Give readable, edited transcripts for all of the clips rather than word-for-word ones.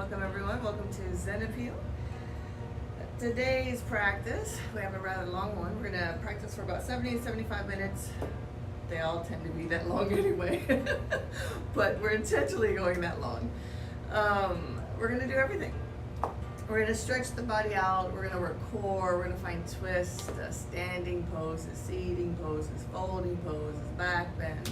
Welcome everyone, welcome to Zen and Peale. Today's practice, we have a rather long one. We're gonna practice for about 70 to 75 minutes. They all tend to be that long anyway, but we're intentionally going that long. We're gonna do everything. We're gonna stretch the body out, we're gonna work core, we're gonna find twists, standing poses, seating poses, folding poses, back bends,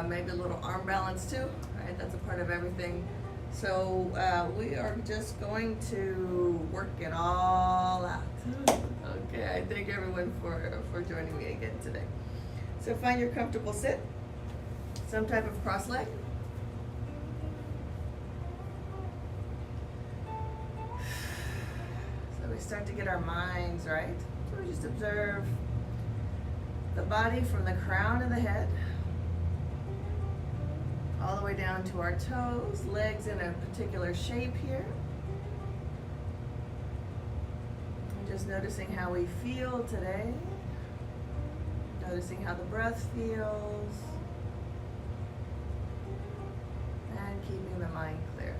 maybe a little arm balance too, right? That's a part of everything. So we are just going to work it all out. Okay, I thank everyone for joining me again today. So find your comfortable sit, some type of cross leg. So we start to get our minds right. So we just observe the body from the crown of the head all the way down to our toes, legs in a particular shape here. And just noticing how we feel today. Noticing how the breath feels. And keeping the mind clear.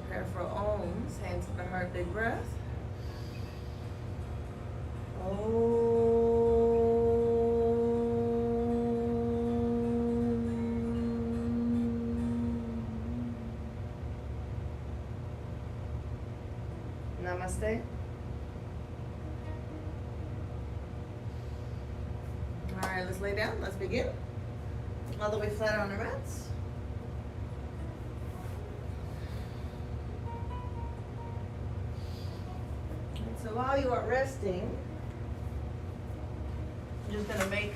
Prepare for ohms, hands to the heart, big breath. Namaste. All right, let's lay down. Let's begin. All the way flat on the mats. So while you are resting, I'm just going to make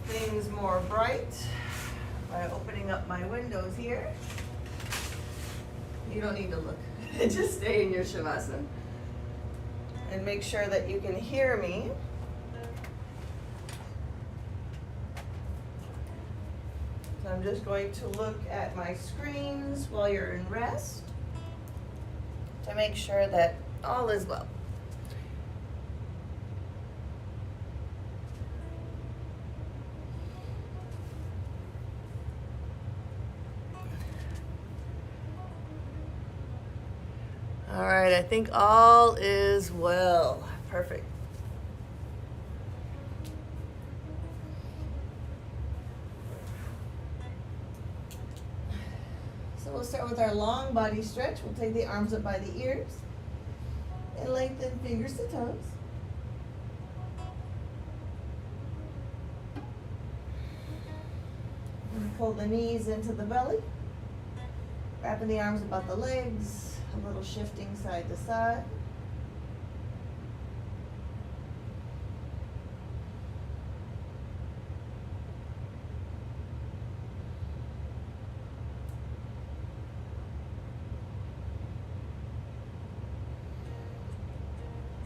things more bright by opening up my windows here. You don't need to look. Just stay in your Shavasana. And make sure that you can hear me. So I'm just going to look at my screens while you're in rest to make sure that all is well. All right, I think all is well. Perfect. So we'll start with our long body stretch. We'll take the arms up by the ears and lengthen fingers to toes. And pull the knees into the belly. Wrapping the arms about the legs, a little shifting side to side.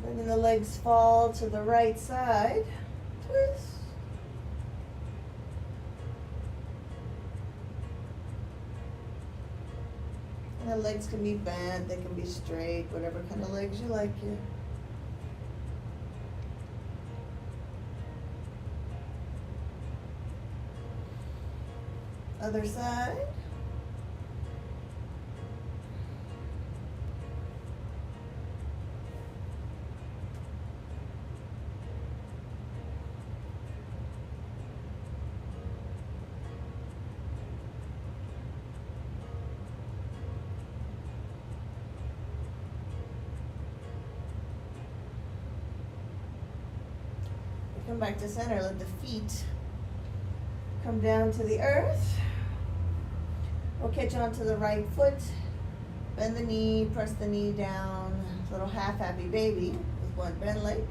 And then the legs fall to the right side. Twist. And the legs can be bent, they can be straight, whatever kind of legs you like here. Other side. Come back to center, let the feet come down to the earth. We'll catch onto the right foot, bend the knee, press the knee down, little half happy baby with one bent leg.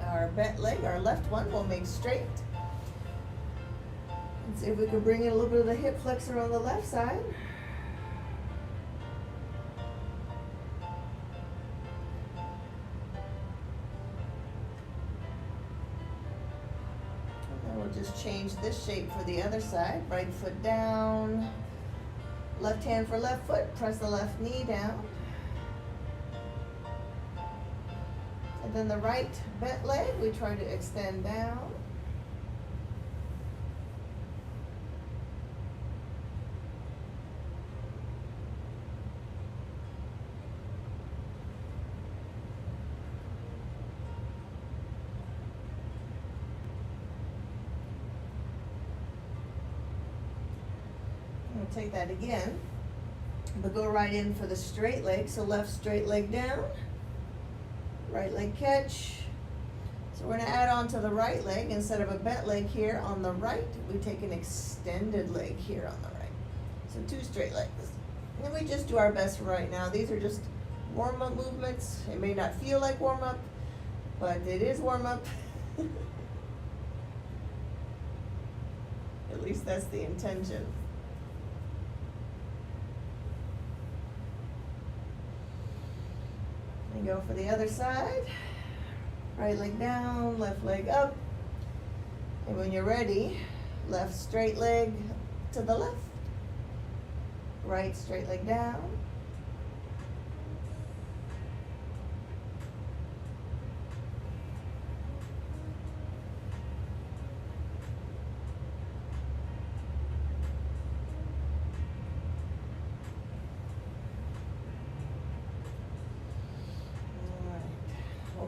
Our bent leg, our left one, we'll make straight. And see if we can bring in a little bit of the hip flexor on the left side. We'll just change this shape for the other side. Right foot down, left hand for left foot, press the left knee down. And then the right bent leg, we try to extend down. Take that again, but go right in for the straight leg. So left straight leg down, right leg catch. So we're going to add on to the right leg. Instead of a bent leg here on the right, we take an extended leg here on the right. So 2 straight legs. And we just do our best right now. These are just warm-up movements. It may not feel like warm-up, but it is warm-up. At least that's the intention. And go for the other side. Right leg down, left leg up. And when you're ready, left straight leg to the left. Right straight leg down.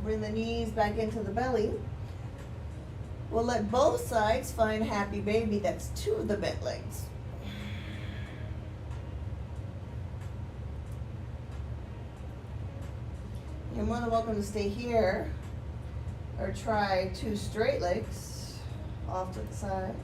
Bring the knees back into the belly. We'll let both sides find happy baby. That's 2 of the bent legs. You're more than welcome to stay here or try 2 straight legs off to the side.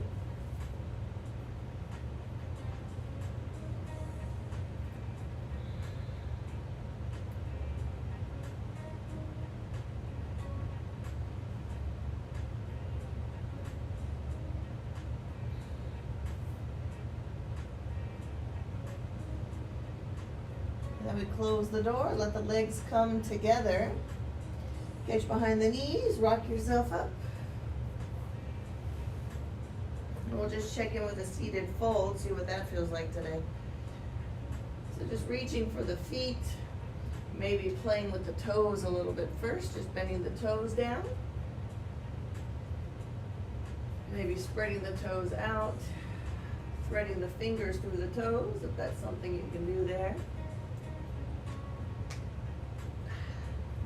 Then we close the door, let the legs come together. Get behind the knees, rock yourself up. And we'll just check in with a seated fold, see what that feels like today. So just reaching for the feet, maybe playing with the toes a little bit first, just bending the toes down. Maybe spreading the toes out, threading the fingers through the toes, if that's something you can do there.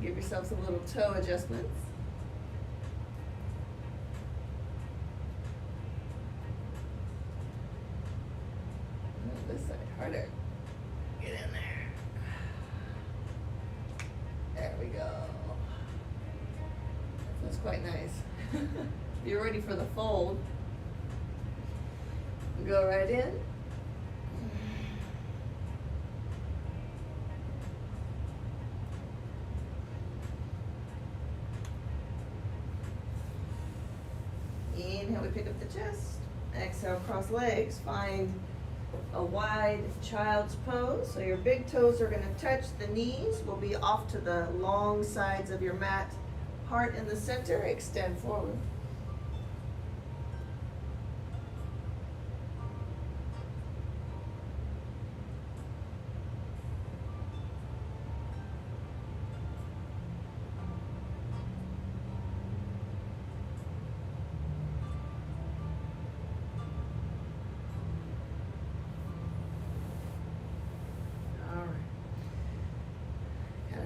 Give yourself some little toe adjustments. This side, harder. Get in there. There we go. That's quite nice. If you're ready for the fold, go right in. Inhale, we pick up the chest. Exhale, cross legs. Find a wide child's pose. So your big toes are going to touch the knees. Will be off to the long sides of your mat. Heart in the center. Extend forward.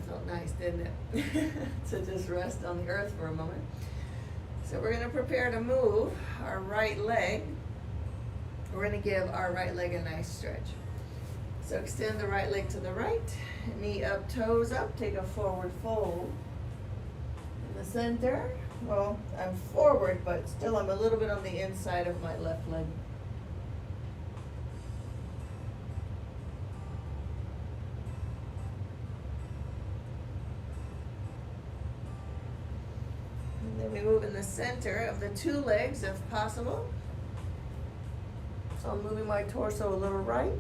Felt nice, didn't it? To just rest on the earth for a moment. So we're going to prepare to move our right leg. We're going to give our right leg a nice stretch. So extend the right leg to the right, knee up, toes up, take a forward fold. In the center, well, I'm forward, but still I'm a little bit on the inside of my left leg. We move in the center of the 2 legs if possible. So I'm moving my torso a little right.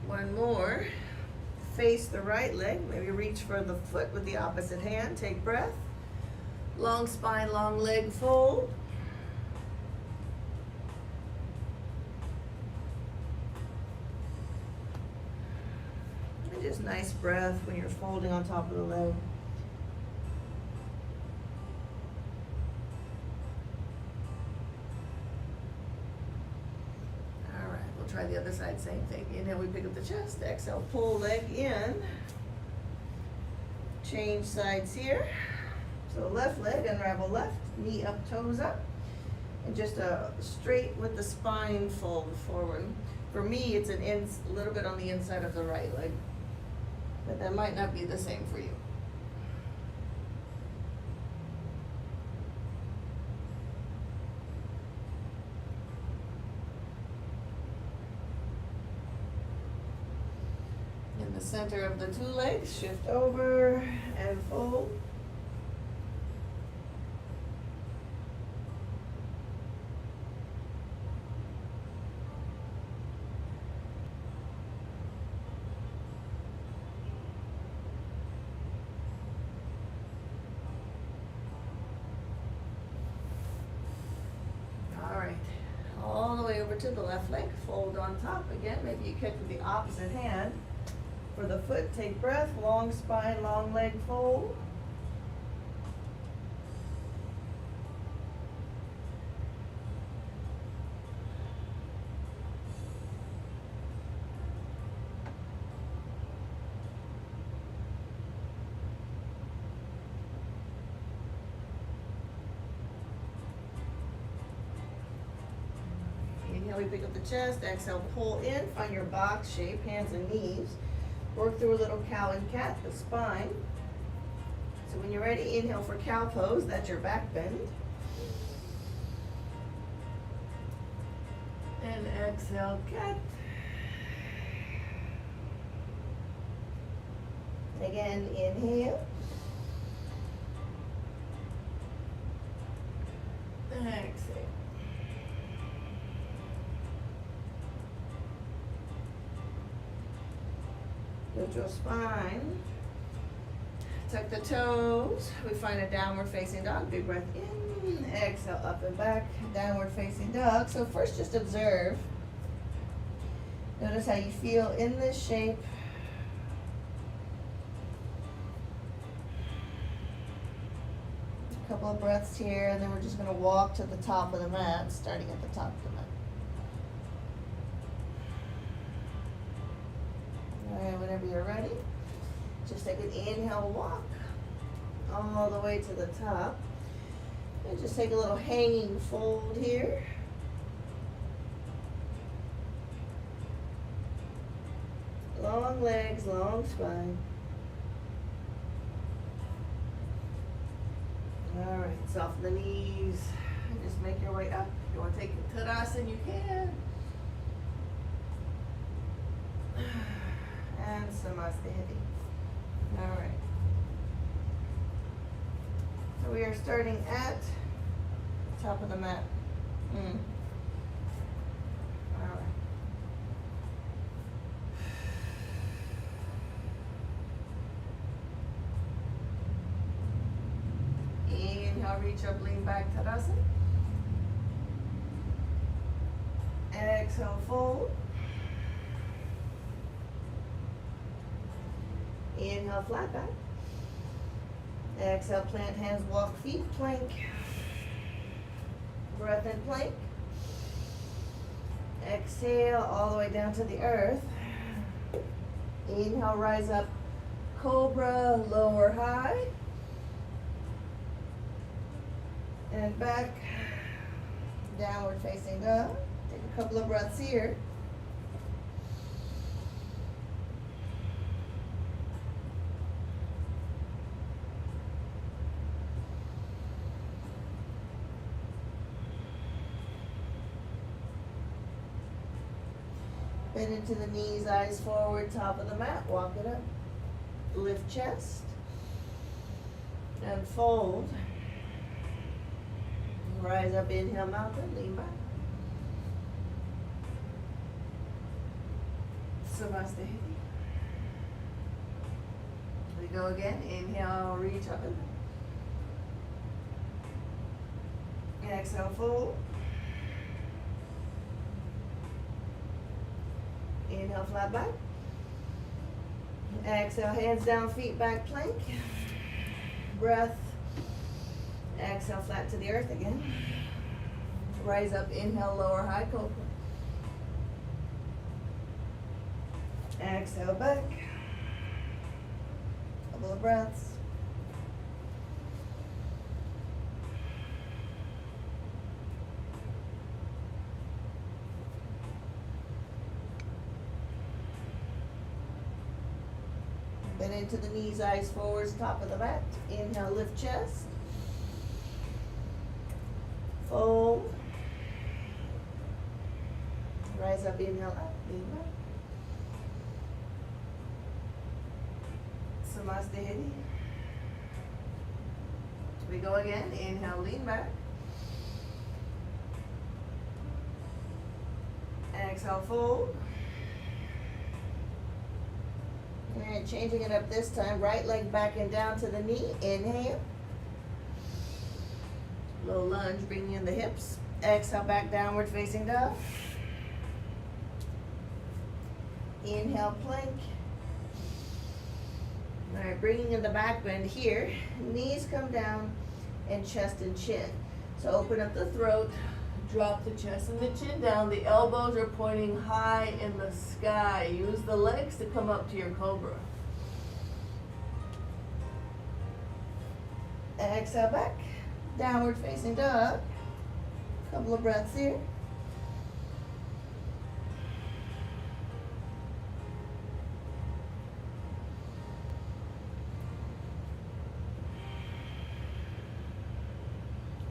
One more. face the right leg. Maybe reach for the foot with the opposite hand. Take breath. Long spine, long leg fold. And just nice breath when you're folding on top of the leg. Try the other side, same thing. Inhale, we pick up the chest. Exhale, pull leg in. Change sides here. So left leg, unravel left, knee up, toes up. And just a straight with the spine fold forward. For me, it's a little bit on the inside of the right leg. But that might not be the same for you. The center of the two legs, shift over and fold. All right, all the way over to the left leg, fold on top again. Maybe you catch with the opposite hand. For the foot, take breath, long spine, long leg fold. Inhale, we pick up the chest, exhale, pull in, find your box shape, hands and knees. Work through a little cow and cat, the spine. So when you're ready, inhale for cow pose, that's your back bend. And exhale, cat. Again, inhale. Exhale. Neutral spine. Tuck the toes. We find a downward facing dog. Big breath in. Exhale, up and back. Downward facing dog. So first just observe. Notice how you feel in this shape. A couple of breaths here, and then we're just going to walk to the top of the mat, starting at the top of the mat. And whenever you're ready, just take an inhale, walk all the way to the top. And just take a little hanging fold here. Long legs, long spine. All right, soften the knees. And just make your way up. If you want to take a Tadasana, you can. And Namaste. All right. So we are starting at top of the mat. All right. Inhale, reach up, lean back, Tadasana. Exhale, fold. Inhale, flat back. Exhale, plant hands, walk feet, plank. Breath in plank. Exhale, all the way down to the earth. Inhale, rise up, cobra, lower high. And back, downward facing dog. Take a couple of breaths here. Bend into the knees, eyes forward, top of the mat, walk it up. Lift chest. And fold. Rise up, inhale, mountain, lean back. Namaste. we go again. Inhale, reach up and back. Exhale, fold. Inhale, flat back. Exhale, hands down, feet back, plank. Breath. Exhale, flat to the earth again. Rise up, inhale, lower, high cobra. Exhale, back. Couple of breaths. Bend into the knees, eyes forwards, top of the mat. Inhale, lift chest. Fold. Rise up, inhale, up, lean back. Namaste. We go again. Inhale, lean back. Exhale, fold. And changing it up this time. Right leg back and down to the knee. Inhale. Low lunge, bringing in the hips. Exhale, back downward facing dog. Inhale, plank. All right, bringing in the back bend here. Knees come down and chest and chin. So open up the throat, drop the chest and the chin down. The elbows are pointing high in the sky. Use the legs to come up to your cobra. Exhale, back. Downward facing dog. Couple of breaths here.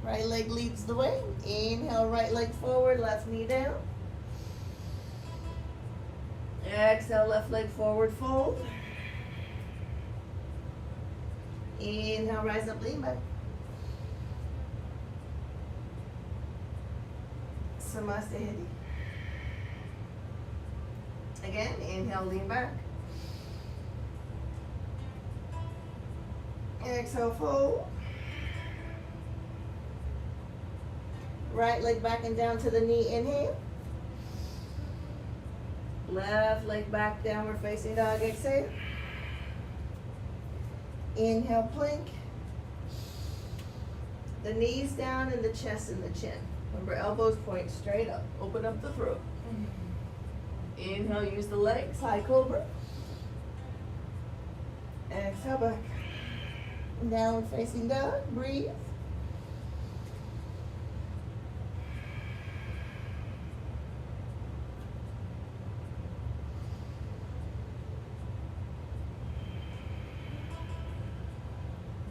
Right leg leads the way. Inhale, right leg forward, left knee down. Exhale, left leg forward, fold. Inhale, rise up, lean back. Namaste. Again, inhale, lean back. Exhale, fold. Right leg back and down to the knee, inhale. Left leg back, downward facing dog, exhale. Inhale, plank. The knees down and the chest and the chin. Remember, elbows point straight up. Open up the throat. Inhale, use the legs, high cobra. Exhale, back. Downward facing dog, breathe.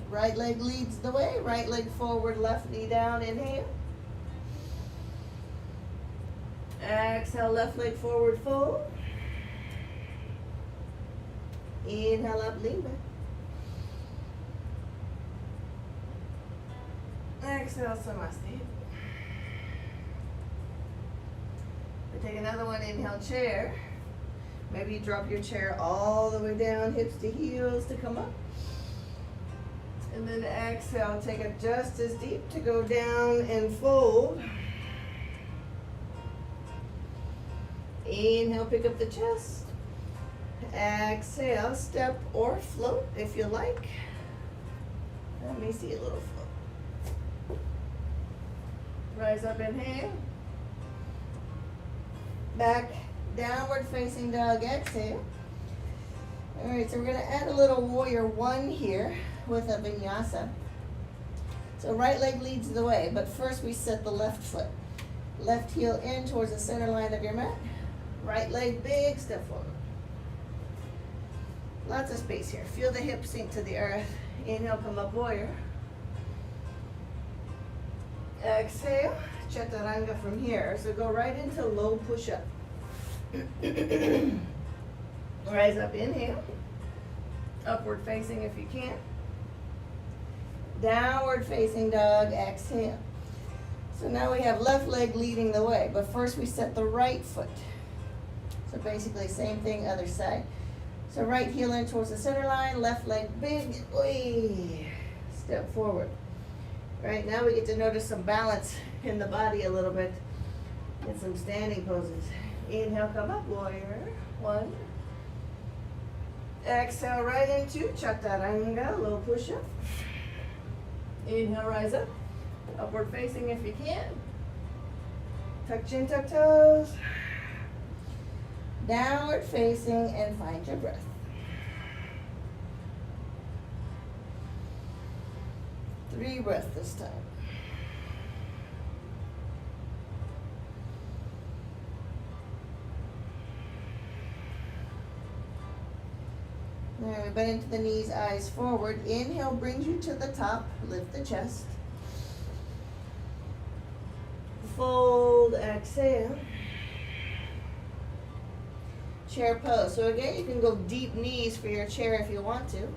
Right leg leads the way. Right leg forward, left knee down. Inhale. Exhale, left leg forward, fold. Inhale, up, lean back. Exhale, Namaste. We take another one. Inhale, chair. Maybe you drop your chair all the way down, hips to heels to come up. And then exhale, take it just as deep to go down and fold. Inhale, pick up the chest. Exhale, step or float if you like. Let me see a little float. Rise up, inhale. Back, downward facing dog, exhale. All right, so we're gonna add a little warrior one here with a vinyasa. So right leg leads the way, but first we set the left foot. Left heel in towards the center line of your mat. Right leg big, step forward. Lots of space here. Feel the hips sink to the earth. Inhale, come up, warrior. Exhale, chaturanga from here. So go right into low push-up. Rise up, inhale. Upward facing if you can. Downward facing dog, exhale. So now we have left leg leading the way, but first we set the right foot. So basically same thing, other side. So right heel in towards the center line, left leg big, oi, step forward. Right now we get to notice some balance in the body a little bit. Get some standing poses. Inhale, come up, warrior. 1. Exhale right into chaturanga, low push-up. Inhale, rise up. Upward facing if you can. Tuck chin, tuck toes. Downward facing and find your breath. 3 breaths this time. Now we bend into the knees, eyes forward. Inhale brings you to the top. Lift the chest. Fold, exhale. Chair pose. So again, you can go deep knees for your chair if you want to.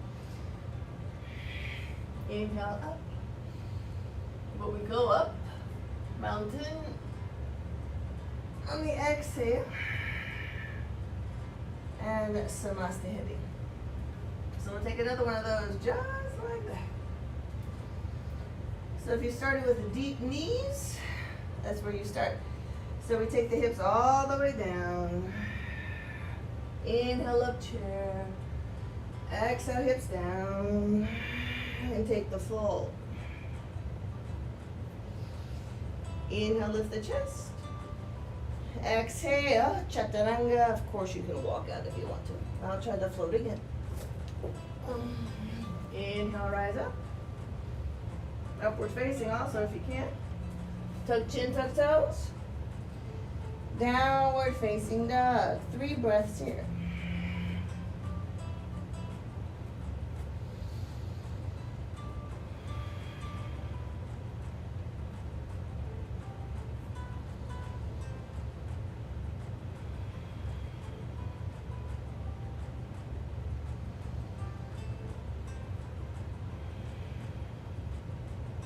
Inhale up. But we go up. Mountain. On the exhale. And Namaste. So we'll take another one of those just like that. So if you started with the deep knees, that's where you start. So we take the hips all the way down. Inhale up, chair. Exhale, hips down. And take the fold. Inhale, lift the chest. Exhale, chaturanga. Of course you can walk out if you want to. I'll try the float again. Inhale, rise up. Upward facing also if you can. Tuck chin, tuck toes. Downward facing dog. 3 breaths here.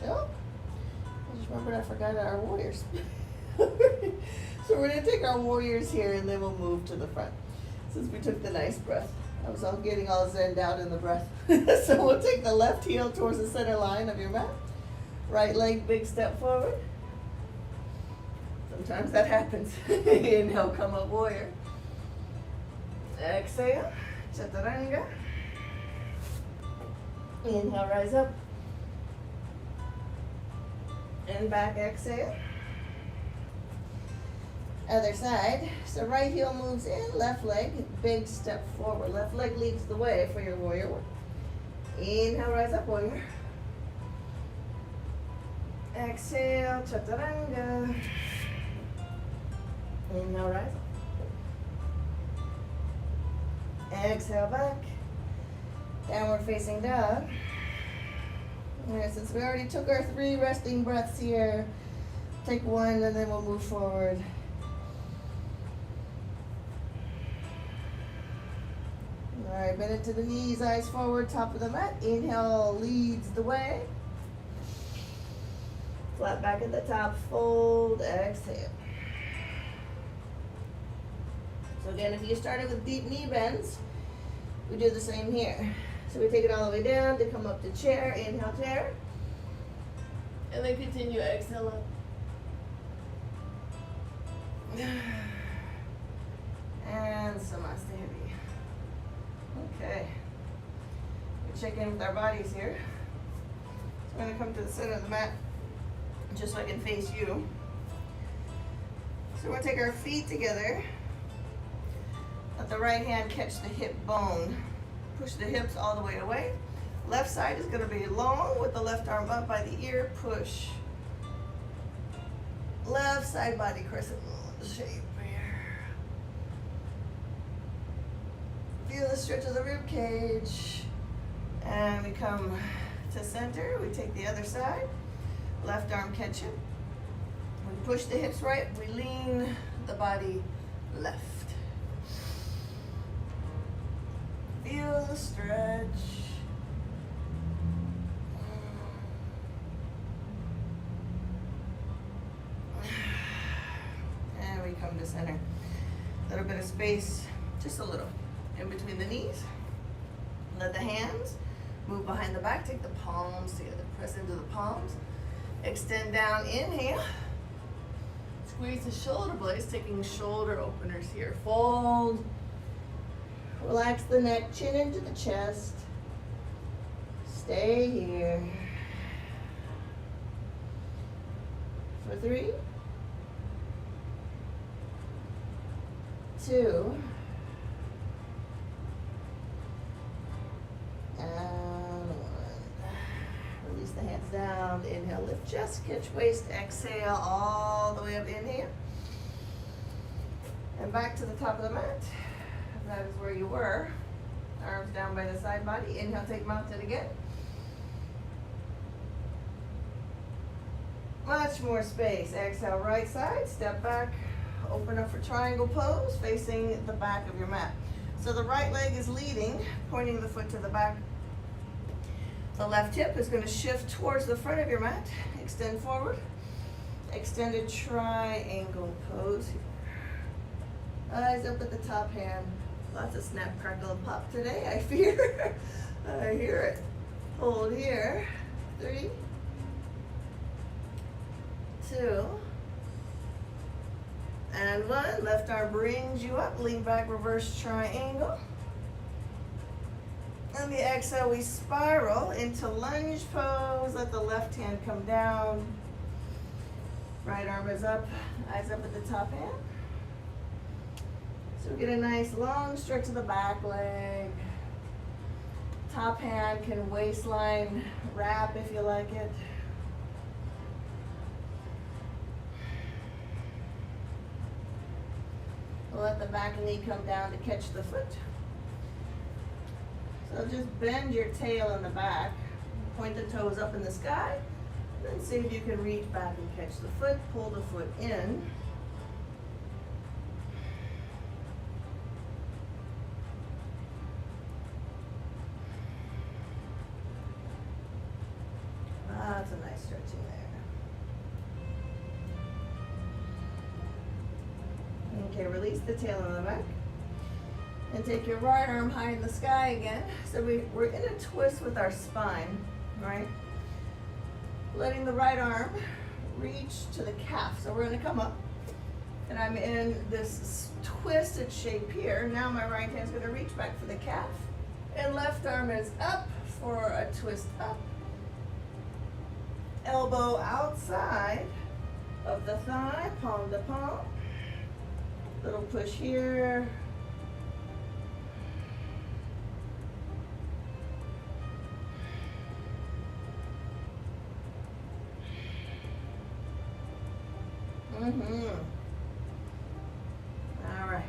Oh, I just remembered I forgot our warriors. So we're going to take our warriors here and then we'll move to the front. Since we took the nice breath. I was all getting all zenned out in the breath. So we'll take the left heel towards the center line of your mat. Right leg, big step forward. Sometimes that happens. Inhale, come up, warrior. Exhale, chaturanga. Inhale, rise up. And back, exhale. Other side. So right heel moves in, left leg, big step forward. Left leg leads the way for your warrior one. Inhale, rise up, warrior. Exhale, chaturanga. Inhale, rise up. Exhale, back. Downward facing dog. Alright, since we already took our 3 resting breaths here, take 1 and then we'll move forward. Alright, bend into the knees, eyes forward, top of the mat. Inhale leads the way. Flat back at the top, fold, exhale. So again, if you started with deep knee bends, we do the same here. So we take it all the way down to come up to chair. Inhale, chair. And then continue, exhale up. And Namaste. Okay. We're checking with our bodies here. So I'm going to come to the center of the mat just so I can face you. So we're going to take our feet together. Let the right hand catch the hip bone. Push the hips all the way away. Left side is going to be long with the left arm up by the ear. Push. Left side body crescent shape here. Feel the stretch of the rib cage. And we come to center. We take the other side. Left arm catch it. We push the hips right. We lean the body left. Feel the stretch. And we come to center. A little bit of space, just a little. in between the knees. Let the hands move behind the back. Take the palms together. Press into the palms. Extend down. Inhale. Squeeze the shoulder blades, taking shoulder openers here. Fold. Relax the neck, chin into the chest. Stay here. For 3, 2, and 1. Release the hands down. Inhale, lift chest, catch waist. Exhale all the way up. Inhale. And back to the top of the mat. That is where you were. Arms down by the side body. Inhale, take mountain again. Much more space. Exhale, right side. Step back. Open up for triangle pose, facing the back of your mat. So the right leg is leading, pointing the foot to the back. The left hip is going to shift towards the front of your mat. Extend forward. Extended triangle pose here. Eyes up at the top hand. Lots of snap, crackle, and pop today, I fear. I hear it. Hold here. 3, 2, and 1. Left arm brings you up. Lean back, reverse triangle. On the exhale, we spiral into lunge pose. Let the left hand come down. Right arm is up. Eyes up at the top hand. So get a nice long stretch of the back leg. Top hand can waistline wrap if you like it. We'll let the back knee come down to catch the foot. So just bend your tail in the back. Point the toes up in the sky. Then see if you can reach back and catch the foot. Pull the foot in. That's a nice stretching there. Okay, release the tail on the back. And take your right arm high in the sky again. So we're in a twist with our spine, right? Letting the right arm reach to the calf. So we're going to come up. And I'm in this twisted shape here. Now my right hand's going to reach back for the calf. And left arm is up for a twist up. Elbow outside of the thigh, palm to palm. Little push here. All right.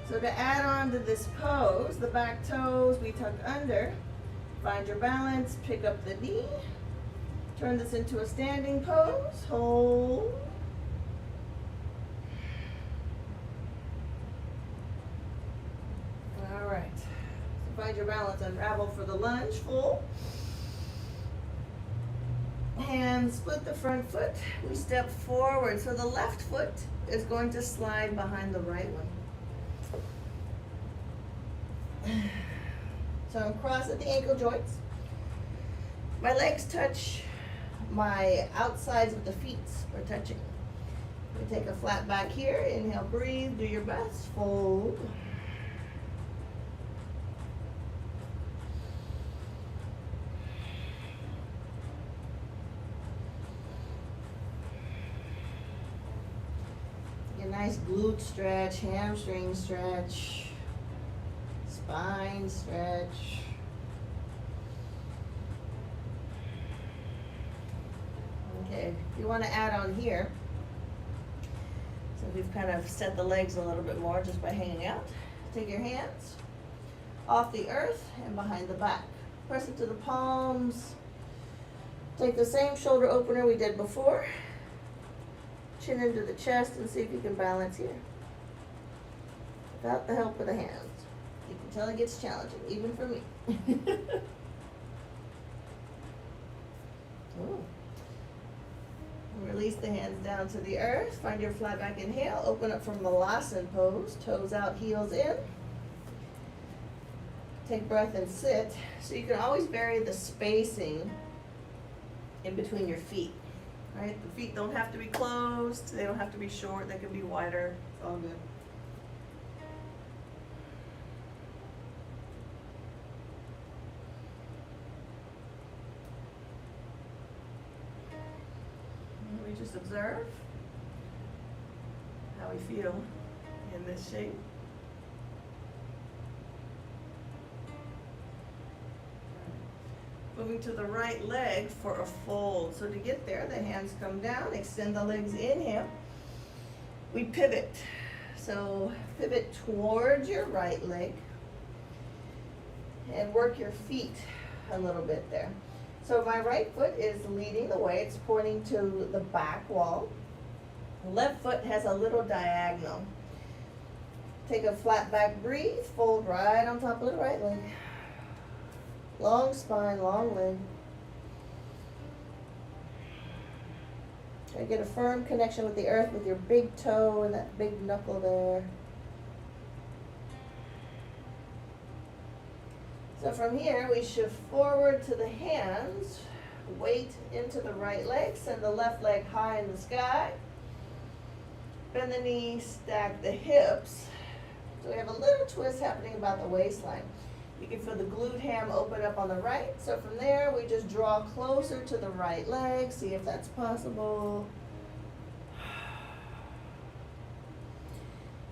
So to add on to this pose, the back toes we tuck under. Find your balance, pick up the knee. Turn this into a standing pose. Hold. All right. So find your balance. Unravel for the lunge. Full. Hands split the front foot. We step forward. So the left foot is going to slide behind the right one. So I'm crossed at the ankle joints. My legs touch. My outsides of the feet are touching. We take a flat back here. Inhale, breathe, do your best. Fold. Get a nice glute stretch, hamstring stretch, spine stretch. Okay, if you want to add on here, so we've kind of set the legs a little bit more just by hanging out. Take your hands off the earth and behind the back. Press it to the palms. Take the same shoulder opener we did before. Chin into the chest and see if you can balance here. Without the help of the hands. You can tell it gets challenging, even for me. Ooh. Release the hands down to the earth. Find your flat back inhale. Open up from Malasana pose. Toes out, heels in. Take breath and sit. So you can always vary the spacing in between your feet. Right? The feet don't have to be closed. They don't have to be short. They can be wider. It's all good. And we just observe how we feel in this shape. Moving to the right leg for a fold. So to get there, the hands come down, extend the legs, inhale. We pivot. So pivot towards your right leg and work your feet a little bit there. So my right foot is leading the way. It's pointing to the back wall. The left foot has a little diagonal. Take a flat back breathe, fold right on top of the right leg. Long spine, long leg. Try to get a firm connection with the earth with your big toe and that big knuckle there. So from here, we shift forward to the hands, weight into the right leg, send the left leg high in the sky. Bend the knees, stack the hips. So we have a little twist happening about the waistline. You can feel the glute ham open up on the right. So from there, we just draw closer to the right leg. See if that's possible.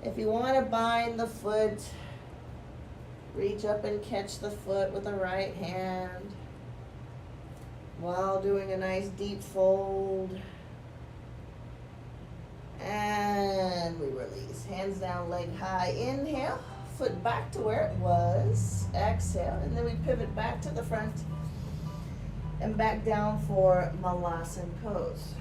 If you want to bind the foot, reach up and catch the foot with the right hand while doing a nice deep fold. And we release. Hands down, leg high. Inhale. Foot back to where it was. Exhale. And then we pivot back to the front and back down for Malasana pose.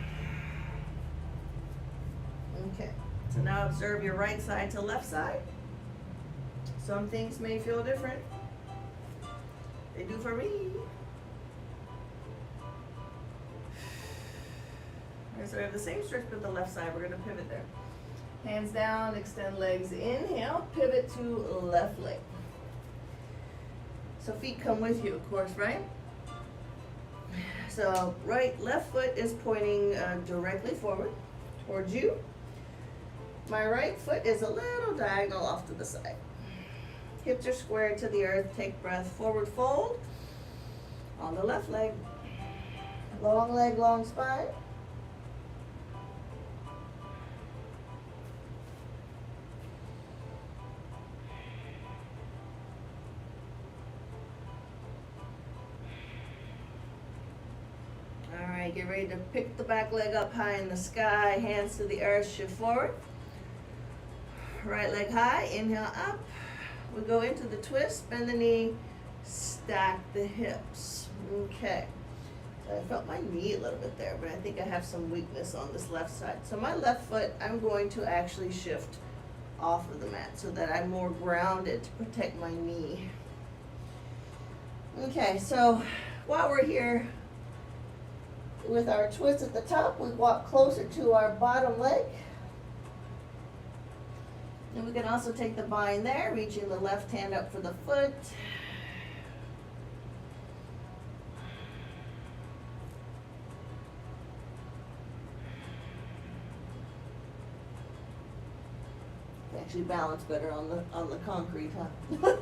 Okay. So now observe your right side to left side. Some things may feel different. They do for me. Alright, so we have the same stretch with the left side. We're going to pivot there. Hands down, extend legs, inhale, pivot to left leg. So feet come with you, of course, right? So left foot is pointing directly forward towards you. My right foot is a little diagonal off to the side. Hips are squared to the earth. Take breath, forward fold on the left leg. Long leg, long spine. Alright, get ready to pick the back leg up high in the sky, hands to the earth, shift forward. Right leg high, inhale up. We go into the twist, bend the knee, stack the hips. Okay. So I felt my knee a little bit there, but I think I have some weakness on this left side. So my left foot, I'm going to actually shift off of the mat so that I'm more grounded to protect my knee. Okay, so while we're here, with our twist at the top, we walk closer to our bottom leg. And we can also take the bind there, reaching the left hand up for the foot. Actually balance better on the concrete, huh?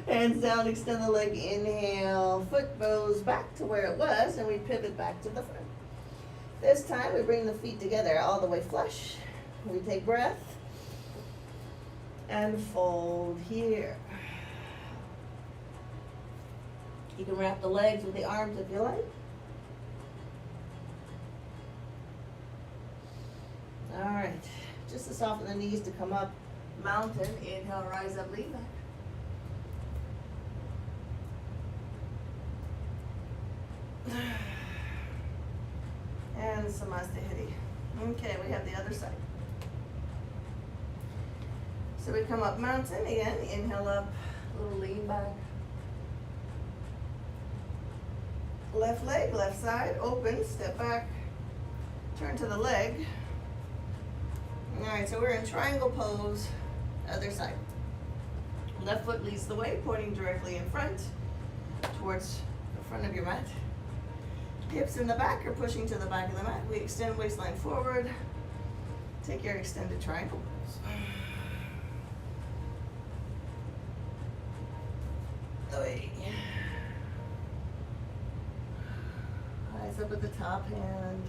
Hands down, extend the leg, inhale, foot goes back to where it was, and we pivot back to the front. This time we bring the feet together all the way flush. We take breath and fold here. You can wrap the legs with the arms if you like. All right, just to soften the knees to come up. Mountain, inhale, rise up, lean back. And Namaste Hiti. Okay, we have the other side. So we come up mountain again, inhale up, a little lean back. Left leg, left side, open, step back, turn to the leg. All right, so we're in triangle pose, other side. Left foot leads the way, pointing directly in front, towards the front of your mat. Hips in the back are pushing to the back of the mat. We extend waistline forward. Take your extended triangle. Eyes up at the top hand.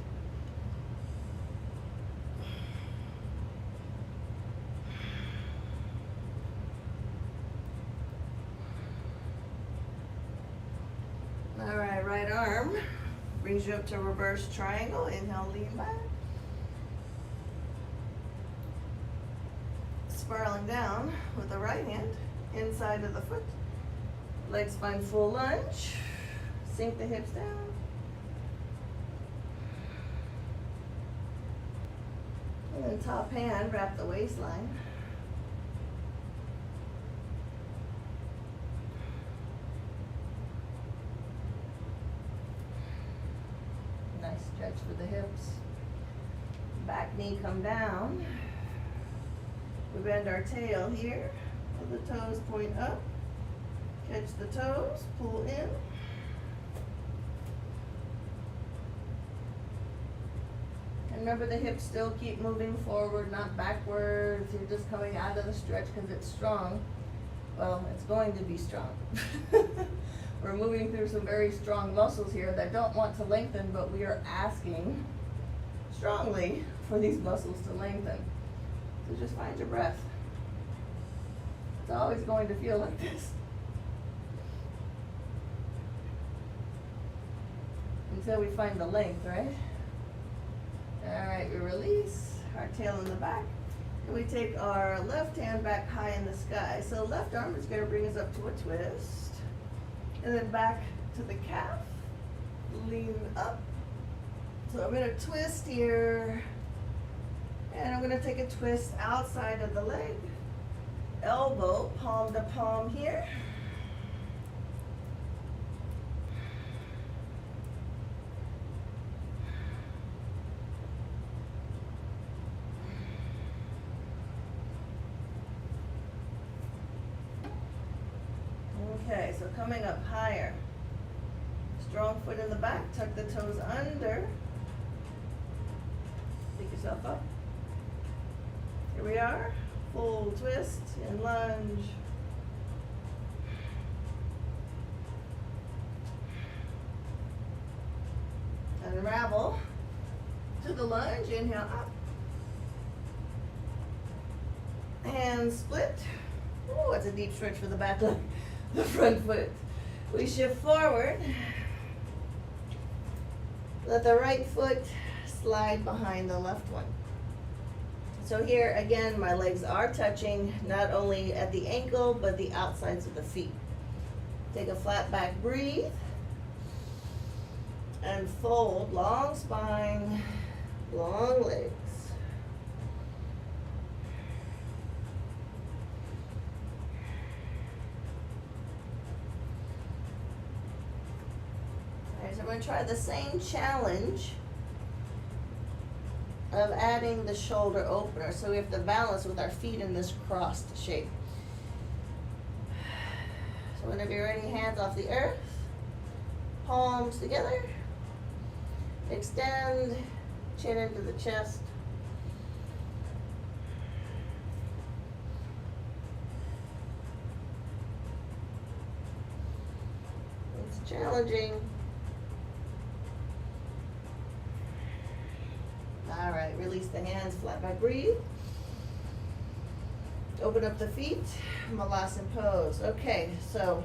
All right, right arm brings you up to reverse triangle. Inhale, lean back. Spiraling down with the right hand, inside of the foot. Legs find full lunge. Sink the hips down. And then top hand, wrap the waistline. Nice stretch for the hips. Back knee come down. We bend our tail here. The toes point up. Catch the toes, pull in. And remember, the hips still keep moving forward, not backwards. You're just coming out of the stretch because it's strong. Well, it's going to be strong. We're moving through some very strong muscles here that don't want to lengthen, but we are asking strongly for these muscles to lengthen. So just find your breath. It's always going to feel like this. Until we find the length, right? All right, we release our tail in the back. And we take our left hand back high in the sky. So left arm is going to bring us up to a twist. And then back to the calf. Lean up. So I'm going to twist here. And I'm going to take a twist outside of the leg. Elbow, palm to palm here. Okay, so coming up higher. Strong foot in the back, tuck the toes under. Pick yourself up. Here we are. Full twist and lunge. Unravel to the lunge. Inhale up. Hands split. Oh, it's a deep stretch for the back leg. The front foot. We shift forward. Let the right foot slide behind the left one. So here again, my legs are touching not only at the ankle, but the outsides of the feet. Take a flat back breathe. And fold, long spine, long legs. So we're going to try the same challenge of adding the shoulder opener. So we have to balance with our feet in this crossed shape. So whenever you're ready, hands off the earth, palms together, extend, chin into the chest. It's challenging. All right, release the hands, flat back, breathe. Open up the feet, Malasana pose. Okay, so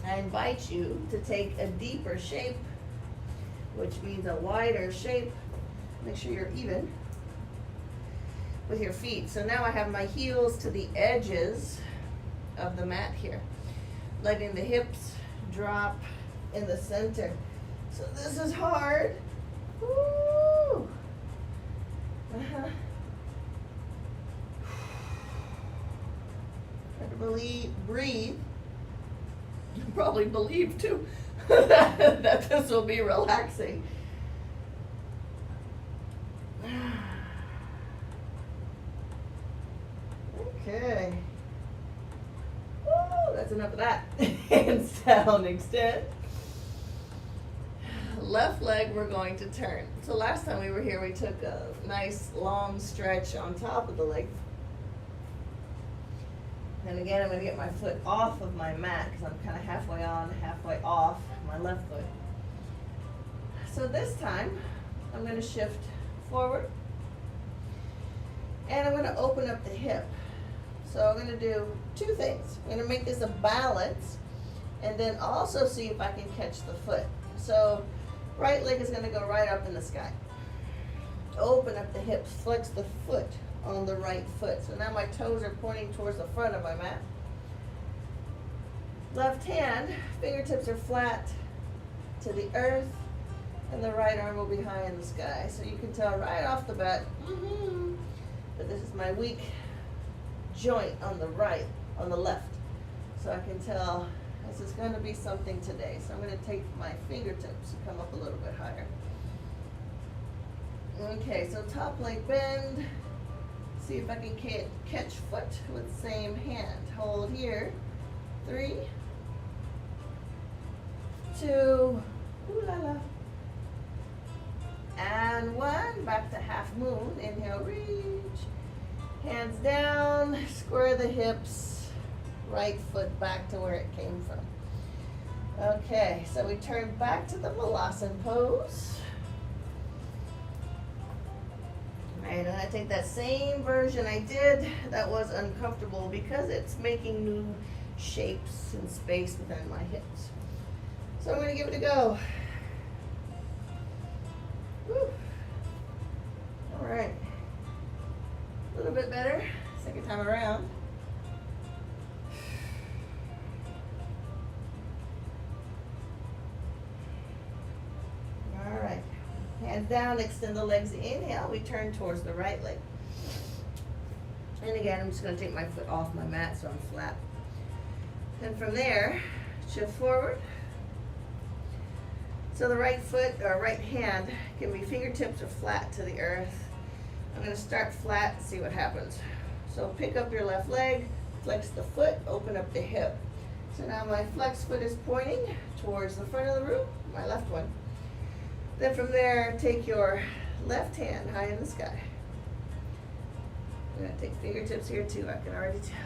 I invite you to take a deeper shape, which means a wider shape. Make sure you're even with your feet. So now I have my heels to the edges of the mat here, letting the hips drop in the center. So this is hard. Woo! Try to breathe. You probably believe too that this will be relaxing. Okay. that. Hands down, extend. Left leg we're going to turn. So last time we were here, we took a nice long stretch on top of the leg. And again, I'm going to get my foot off of my mat because I'm kind of halfway on, halfway off my left foot. So this time, I'm going to shift forward. And I'm going to open up the hip. So I'm going to do two things. I'm going to make this a balance and then also see if I can catch the foot. So right leg is going to go right up in the sky. Open up the hips, flex the foot on the right foot. So now my toes are pointing towards the front of my mat. Left hand, fingertips are flat to the earth, and the right arm will be high in the sky. So you can tell right off the bat, that this is my weak joint on the right, on the left. So I can tell this is going to be something today. So I'm going to take my fingertips and come up a little bit higher. Okay, so top leg bend. See if I can catch foot with same hand. Hold here. 3, 2, ooh la la. And 1, back to half moon. Inhale, reach. Hands down, square the hips. Right foot back to where it came from. Okay, so we turn back to the Malasana pose. And I take that same version I did that was uncomfortable because it's making new shapes and space within my hips. So I'm going to give it a go. Woo. All right. A little bit better. Second time around. All right. Hands down, extend the legs. Inhale, we turn towards the right leg. And again, I'm just going to take my foot off my mat so I'm flat. And from there, shift forward. So the right foot or right hand can be fingertips are flat to the earth. I'm going to start flat and see what happens. So pick up your left leg, flex the foot, open up the hip. So now my flexed foot is pointing towards the front of the room, my left one. Then from there, take your left hand high in the sky. I'm going to take fingertips here too, I can already tell.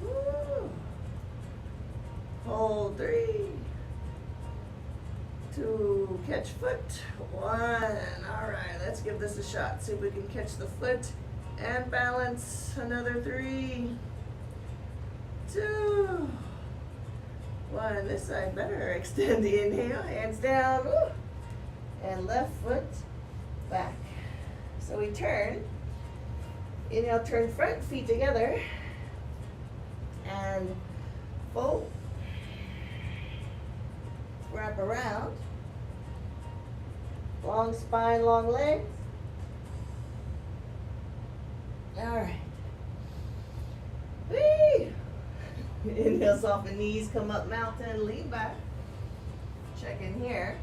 Woo. Hold 3, 2, catch foot, 1. All right, let's give this a shot. See if we can catch the foot and balance. Another 3, 2, 1. This side better. Extend the inhale, hands down. Woo. And left foot back. So we turn. Inhale, turn front, feet together. And fold. Wrap around. Long spine, long legs. All right. Whee! Inhale, soften knees, come up mountain, lean back. Check in here.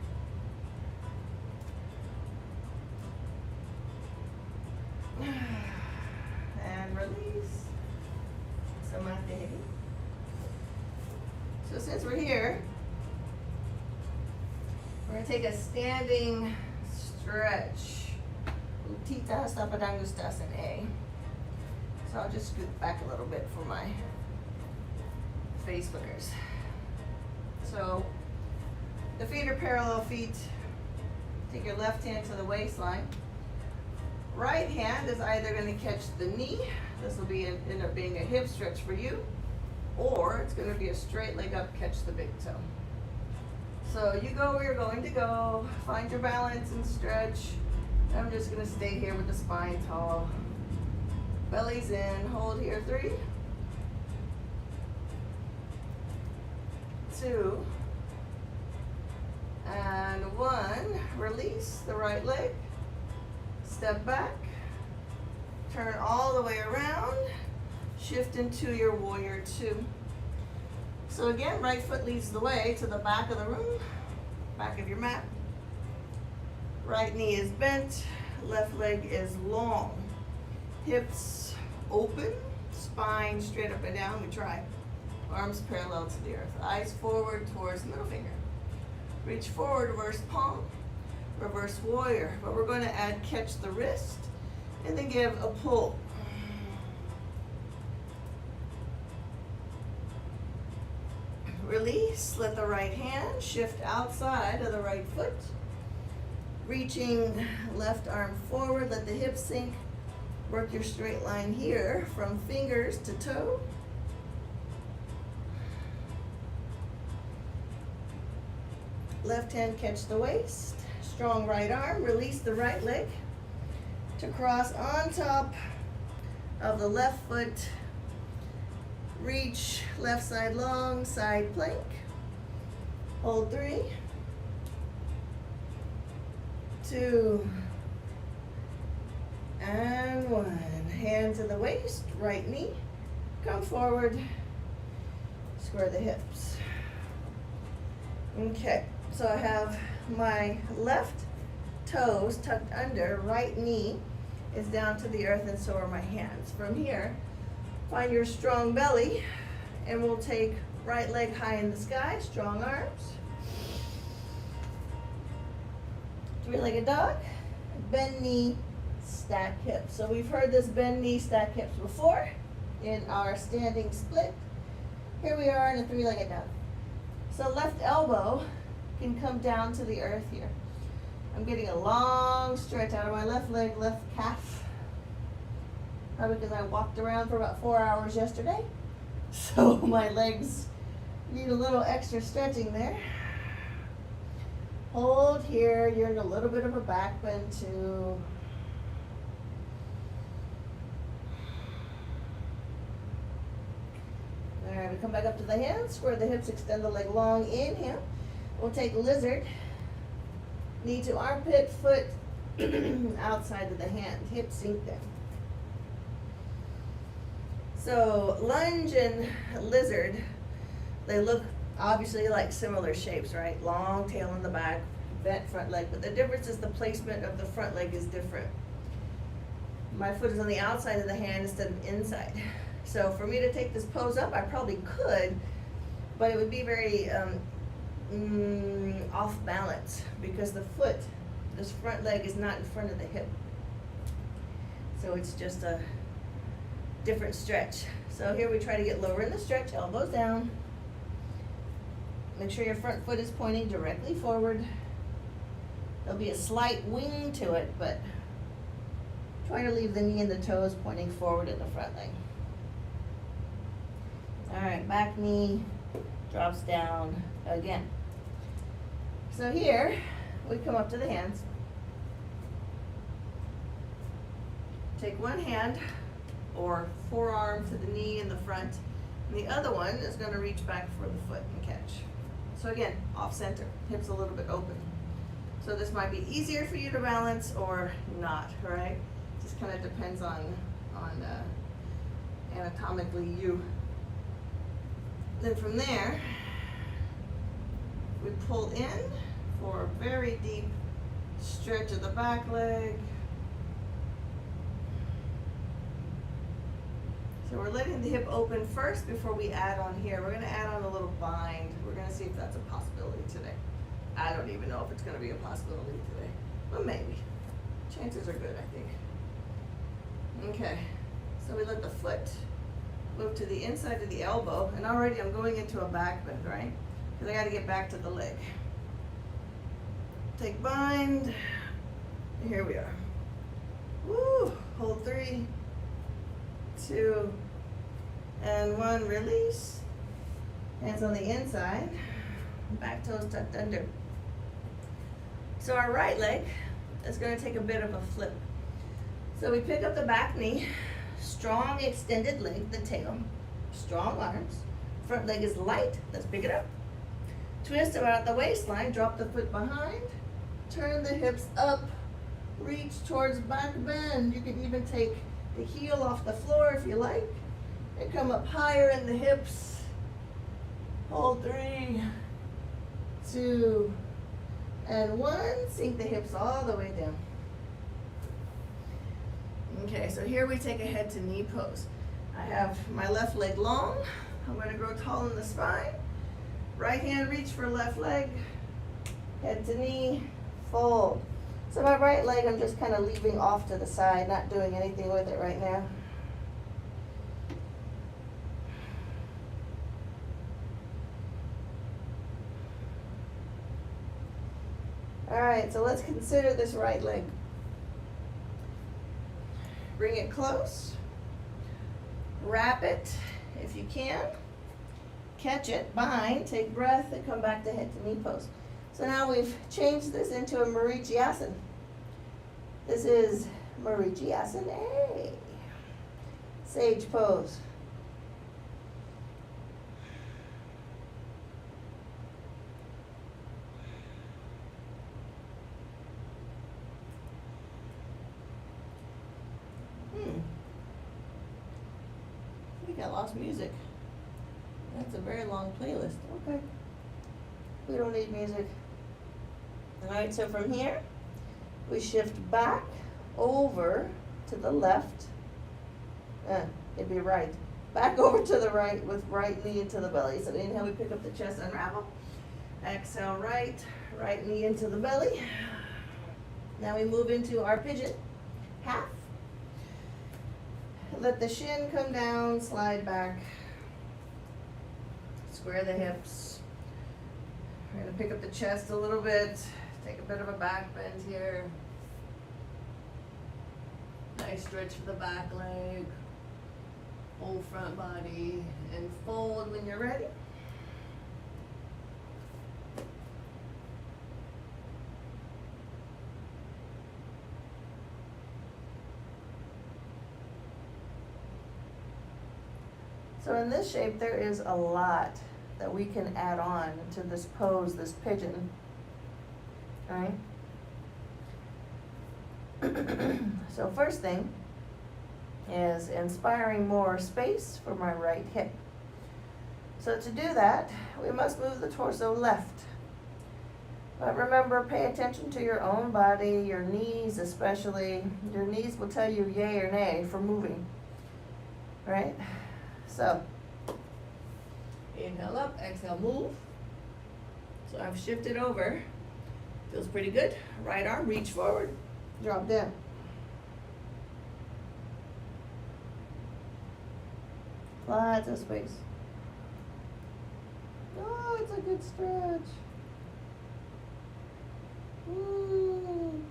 And release. Samadhi. So since we're here, we're going to take a standing stretch. Uttita Sapadangustasana. So I'll just scoot back a little bit for my Facebookers. So the feet are parallel feet. Take your left hand to the waistline. Right hand is either going to catch the knee. This will end up being a hip stretch for you. Or it's going to be a straight leg up, catch the big toe. So you go where you're going to go. Find your balance and stretch. I'm just going to stay here with the spine tall. Belly's in. Hold here. 3, 2, and 1. Release the right leg. Step back. Turn all the way around. Shift into your warrior 2. So again, right foot leads the way to the back of the room, back of your mat. Right knee is bent, left leg is long. Hips open, spine straight up and down. We try. Arms parallel to the earth. Eyes forward towards middle finger. Reach forward, reverse palm, reverse warrior. But we're going to add catch the wrist and then give a pull. Release, let the right hand shift outside of the right foot. Reaching left arm forward, let the hips sink. Work your straight line here from fingers to toe. Left hand catch the waist. Strong right arm, release the right leg to cross on top of the left foot. Reach left side long, side plank. Hold 3, 2, and 1. Hand to the waist, right knee. Come forward, square the hips. Okay, so I have my left toes tucked under, right knee is down to the earth, and so are my hands. From here, find your strong belly, and we'll take right leg high in the sky, strong arms. 3-legged dog, bend knee, stack hips. So we've heard this bend knee, stack hips before in our standing split. Here we are in a 3-legged dog. So left elbow can come down to the earth here. I'm getting a long stretch out of my left leg, left calf. Probably because I walked around for about 4 hours yesterday. So my legs need a little extra stretching there. Hold here, you're in a little bit of a back bend too. All right, we come back up to the hands, square the hips, extend the leg long, inhale. We'll take lizard, knee to armpit, foot outside of the hand, hip sink down. So lunge and lizard, they look obviously like similar shapes, right? Long tail in the back, bent front leg, but the difference is the placement of the front leg is different. My foot is on the outside of the hand instead of inside. So for me to take this pose up, I probably could, but it would be very off balance because the foot, this front leg is not in front of the hip. So it's just a different stretch. So here we try to get lower in the stretch, elbows down. Make sure your front foot is pointing directly forward. There'll be a slight wing to it, but try to leave the knee and the toes pointing forward in the front leg. All right, back knee drops down again. So here, we come up to the hands. Take one hand or forearm to the knee in the front, and the other one is going to reach back for the foot and catch. So again, off center, hips a little bit open. So this might be easier for you to balance or not, right? Just kind of depends on anatomically you. Then from there, we pull in for a very deep stretch of the back leg. So we're letting the hip open first before we add on here. We're going to add on a little bind. We're going to see if that's a possibility today. I don't even know if it's going to be a possibility today, but maybe. Chances are good, I think. Okay, so we let the foot move to the inside of the elbow, and already I'm going into a back bend, right? Because I got to get back to the leg. Take bind, and here we are. Woo! Hold 3, 2, and 1. Release. Hands on the inside, back toes tucked under. So our right leg is going to take a bit of a flip. So we pick up the back knee, strong extended leg, the tail, strong arms. Front leg is light, let's pick it up. Twist about the waistline, drop the foot behind, turn the hips up, reach towards back bend. You can even take the heel off the floor if you like, and come up higher in the hips. Hold 3, 2, and 1. Sink the hips all the way down. Okay, so here we take a head to knee pose. I have my left leg long, I'm going to grow tall in the spine. Right hand reach for left leg. Head to knee, fold. So my right leg I'm just kind of leaving off to the side, not doing anything with it right now. All right, so let's consider this right leg. Bring it close. Wrap it if you can. Catch it, bind, take breath, and come back to head to knee pose. So now we've changed this into a Marichiasana. This is Marichiasana A. Sage pose. I think I lost music. That's a very long playlist. Okay. We don't need music. Alright, so from here, we shift back over to the left. It'd be right. Back over to the right with right knee into the belly. So inhale, we pick up the chest, unravel. Exhale, right knee into the belly. Now we move into our pigeon, half. Let the shin come down, slide back. Square the hips. We're going to pick up the chest a little bit. Take a bit of a back bend here. Nice stretch for the back leg. Whole front body. And fold when you're ready. So in this shape, there is a lot that we can add on to this pose, this pigeon. All right? So first thing is inspiring more space for my right hip. So to do that, we must move the torso left. But remember, pay attention to your own body, your knees especially. Your knees will tell you yay or nay for moving. Right? So, inhale up, exhale, move. So I've shifted over. Feels pretty good. Right arm, reach forward, drop down. Lots of space. Oh, it's a good stretch. Ooh.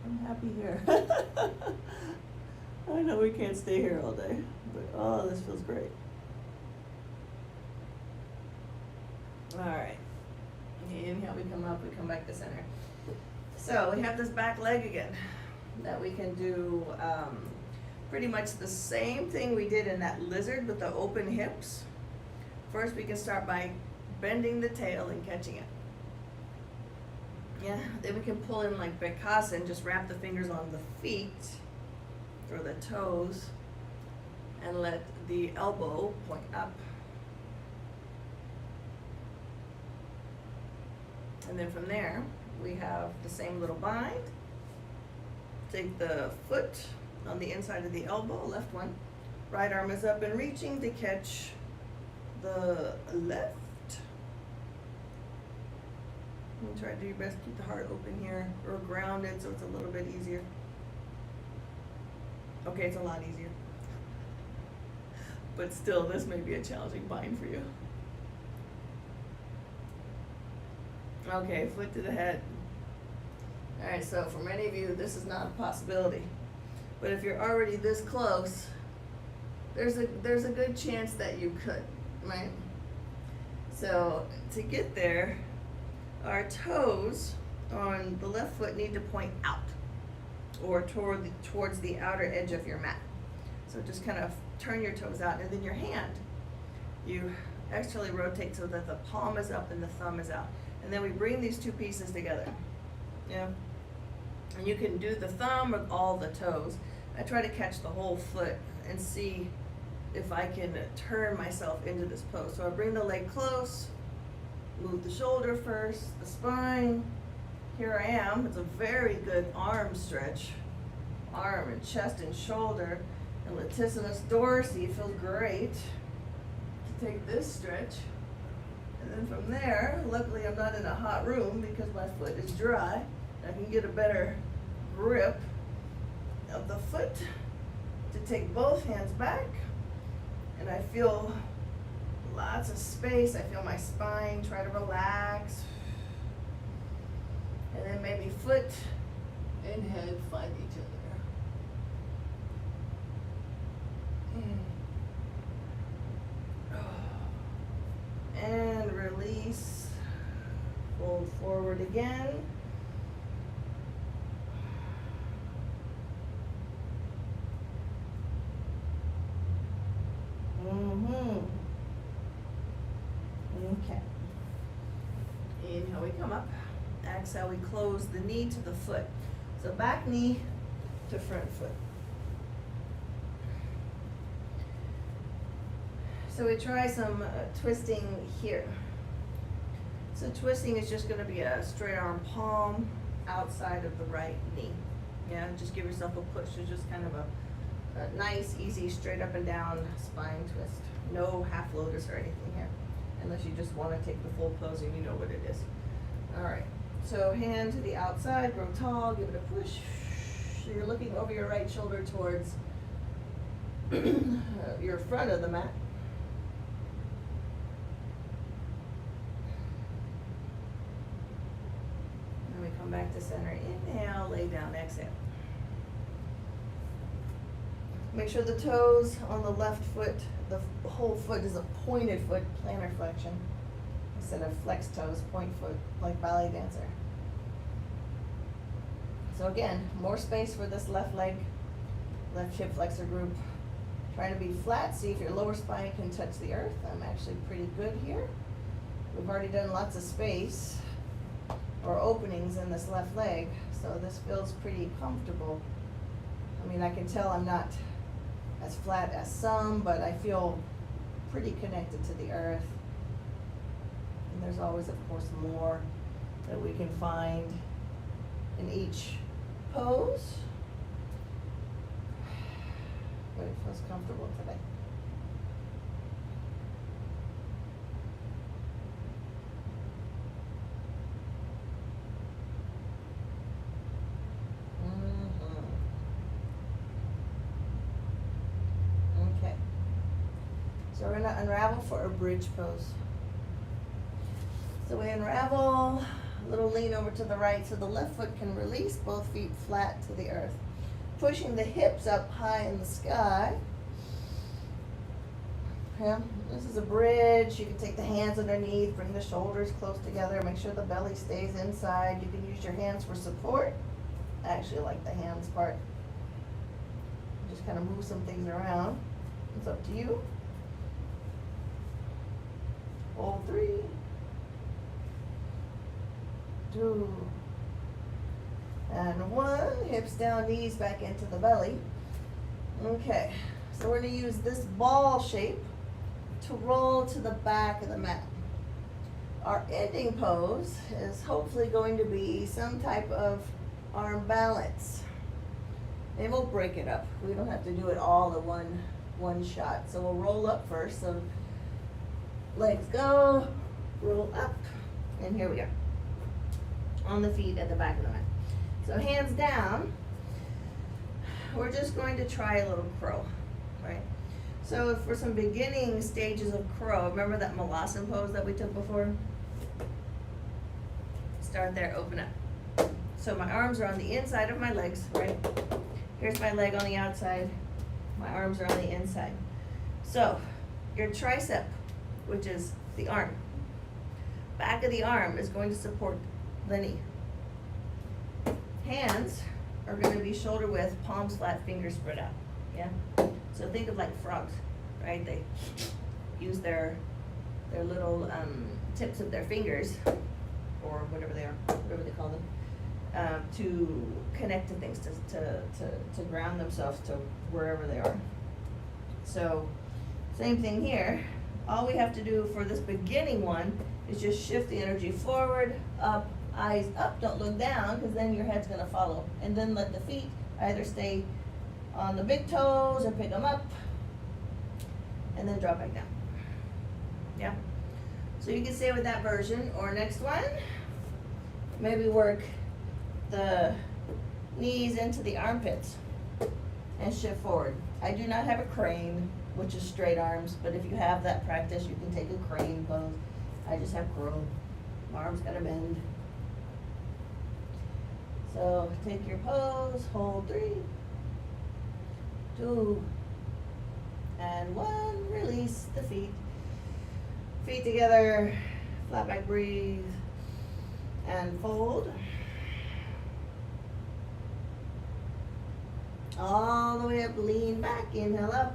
I'm happy here. I know we can't stay here all day, but oh, this feels great. All right. Inhale, we come up, we come back to center. So we have this back leg again that we can do pretty much the same thing we did in that lizard with the open hips. First, we can start by bending the tail and catching it. Yeah, then we can pull in like Vikasa and just wrap the fingers on the feet or the toes and let the elbow point up. And then from there, we have the same little bind. Take the foot on the inside of the elbow, left one. Right arm is up and reaching to catch the left. And try to do your best to keep the heart open here, or grounded so it's a little bit easier. Okay, it's a lot easier. But still, this may be a challenging bind for you. Okay, foot to the head. All right, so for many of you, this is not a possibility. But if you're already this close, there's a good chance that you could, right? So to get there, our toes on the left foot need to point out or towards the outer edge of your mat. So just kind of turn your toes out, and then your hand, you externally rotate so that the palm is up and the thumb is out. And then we bring these two pieces together. Yeah. And you can do the thumb with all the toes. I try to catch the whole foot and see if I can turn myself into this pose. So I bring the leg close, move the shoulder first, the spine. Here I am. It's a very good arm stretch. Arm and chest and shoulder. And latissimus dorsi feels great to take this stretch. And then from there, luckily I'm not in a hot room because my foot is dry. I can get a better grip of the foot to take both hands back. And I feel lots of space. I feel my spine try to relax. And then maybe foot and head find each other. And release. Fold forward again. Okay. Inhale, we come up. Exhale, we close the knee to the foot. So back knee to front foot. So we try some twisting here. So twisting is just going to be a straight arm palm outside of the right knee. Yeah, just give yourself a push. It's just kind of a nice, easy, straight up and down spine twist. No half lotus or anything here, unless you just want to take the full pose and you know what it is. All right, so hand to the outside, grow tall, give it a push. So you're looking over your right shoulder towards your front of the mat. And we come back to center. Inhale, lay down, exhale. Make sure the toes on the left foot, the whole foot is a pointed foot, plantar flexion, instead of flex toes, point foot, like ballet dancer. So again, more space for this left leg, left hip flexor group. Try to be flat, see if your lower spine can touch the earth. I'm actually pretty good here. We've already done lots of space or openings in this left leg, so this feels pretty comfortable. I mean, I can tell I'm not as flat as some, but I feel pretty connected to the earth. And there's always, of course, more that we can find in each pose. But it feels comfortable today. Okay. So we're gonna unravel for a bridge pose. So we unravel, a little lean over to the right so the left foot can release, both feet flat to the earth. Pushing the hips up high in the sky. Okay, this is a bridge. You can take the hands underneath, bring the shoulders close together, make sure the belly stays inside. You can use your hands for support. I actually like the hands part. Just kind of move some things around. It's up to you. Hold 3, 2, and 1. Hips down, knees back into the belly. Okay, so we're going to use this ball shape to roll to the back of the mat. Our ending pose is hopefully going to be some type of arm balance. And we'll break it up. We don't have to do it all in one shot. So we'll roll up first. So legs go, roll up, and here we are. On the feet at the back of the mat. So hands down, we're just going to try a little crow, right? So for some beginning stages of crow, remember that Malasana pose that we took before? Start there, open up. So my arms are on the inside of my legs, right? Here's my leg on the outside. My arms are on the inside. So your tricep, which is the arm, back of the arm is going to support the knee. Hands are going to be shoulder width, palms flat, fingers spread out. Yeah? So think of like frogs, right? They use their little tips of their fingers, or whatever they are, whatever they call them, to connect to things, to ground themselves to wherever they are. So, same thing here. All we have to do for this beginning one is just shift the energy forward, up, eyes up, don't look down, because then your head's gonna follow. And then let the feet either stay on the big toes or pick them up, and then drop back down. Yeah? So you can stay with that version, or next one, maybe work the knees into the armpits and shift forward. I do not have a crane, which is straight arms, but if you have that practice, you can take a crane pose. I just have crow. My arms gotta bend. So take your pose, hold 3, 2, and 1. Release the feet. Feet together, flat back, breathe, and fold. All the way up, lean back, inhale up.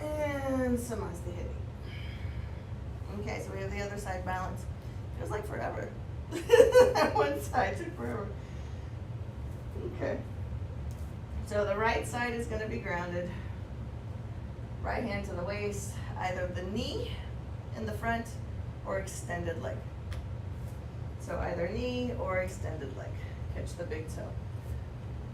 And Namaste hitting. Okay, so we have the other side balance. Feels like forever. That one side took forever. Okay. So the right side is going to be grounded. Right hand to the waist, either the knee in the front or extended leg. So either knee or extended leg. Catch the big toe.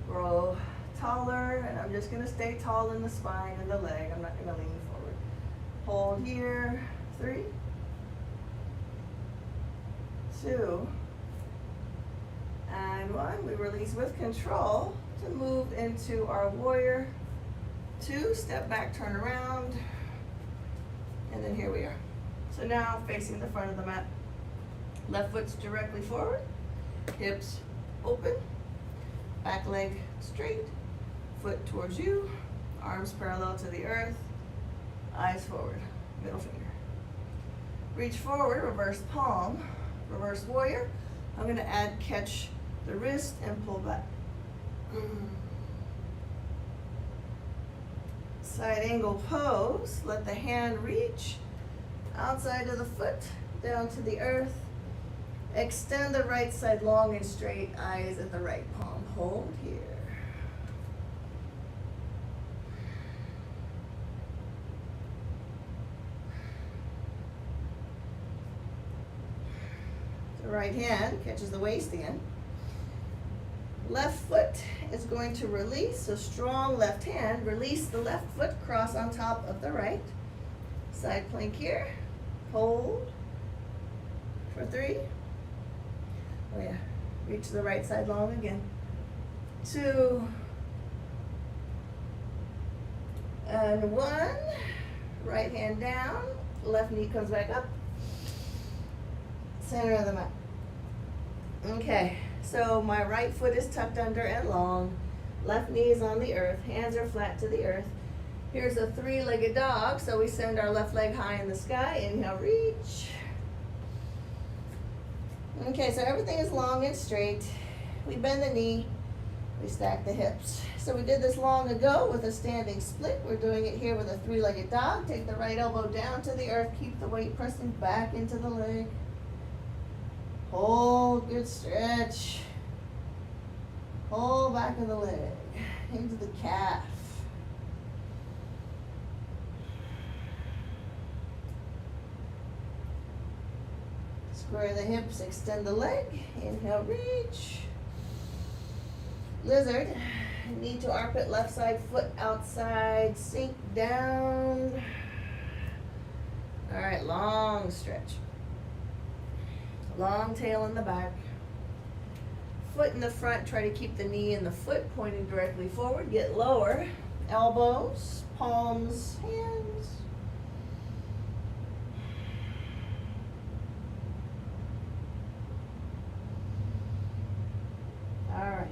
Grow taller, and I'm just going to stay tall in the spine and the leg. I'm not going to lean forward. Hold here. 3, 2, and 1. We release with control to move into our warrior 2. Step back, turn around, and then here we are. So now facing the front of the mat. Left foot's directly forward, hips open, back leg straight, foot towards you, arms parallel to the earth, eyes forward, middle finger. Reach forward, reverse palm, reverse warrior. I'm going to add catch the wrist and pull back. Side angle pose. Let the hand reach outside of the foot, down to the earth. Extend the right side long and straight, eyes at the right palm. Hold here. The right hand catches the waist again. Left foot is going to release, so strong left hand. Release the left foot, cross on top of the right. Side plank here. Hold for 3. Oh yeah, reach the right side long again. 2, and 1. Right hand down, left knee comes back up. Center of the mat. Okay, so my right foot is tucked under and long. Left knee is on the earth. Hands are flat to the earth. Here's a 3-legged dog, so we send our left leg high in the sky. Inhale, reach. Okay, so everything is long and straight. We bend the knee, we stack the hips. So we did this long ago with a standing split. We're doing it here with a 3-legged dog. Take the right elbow down to the earth. Keep the weight pressing back into the leg. Hold, good stretch. Pull back of the leg into the calf. Square the hips, extend the leg. Inhale, reach. Lizard. Knee to armpit, left side, foot outside, sink down. All right, long stretch. Long tail in the back. Foot in the front, try to keep the knee and the foot pointing directly forward. Get lower. Elbows, palms, hands. All right.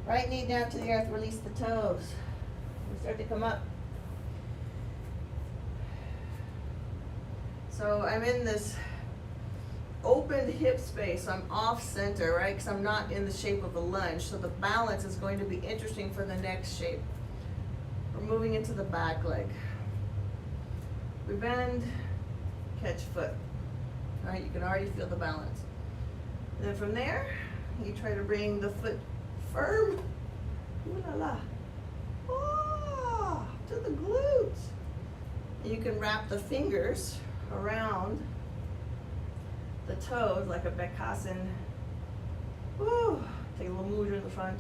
Right knee down to the earth, release the toes. We start to come up. So I'm in this open hip space. I'm off center, right? Because I'm not in the shape of a lunge. So the balance is going to be interesting for the next shape. We're moving into the back leg. We bend, catch foot. All right, you can already feel the balance. Then from there, you try to bring the foot firm. Ooh la la. Oh, to the glutes. And you can wrap the fingers around the toes like a Bekassan. Woo. Take a little mudra in the front.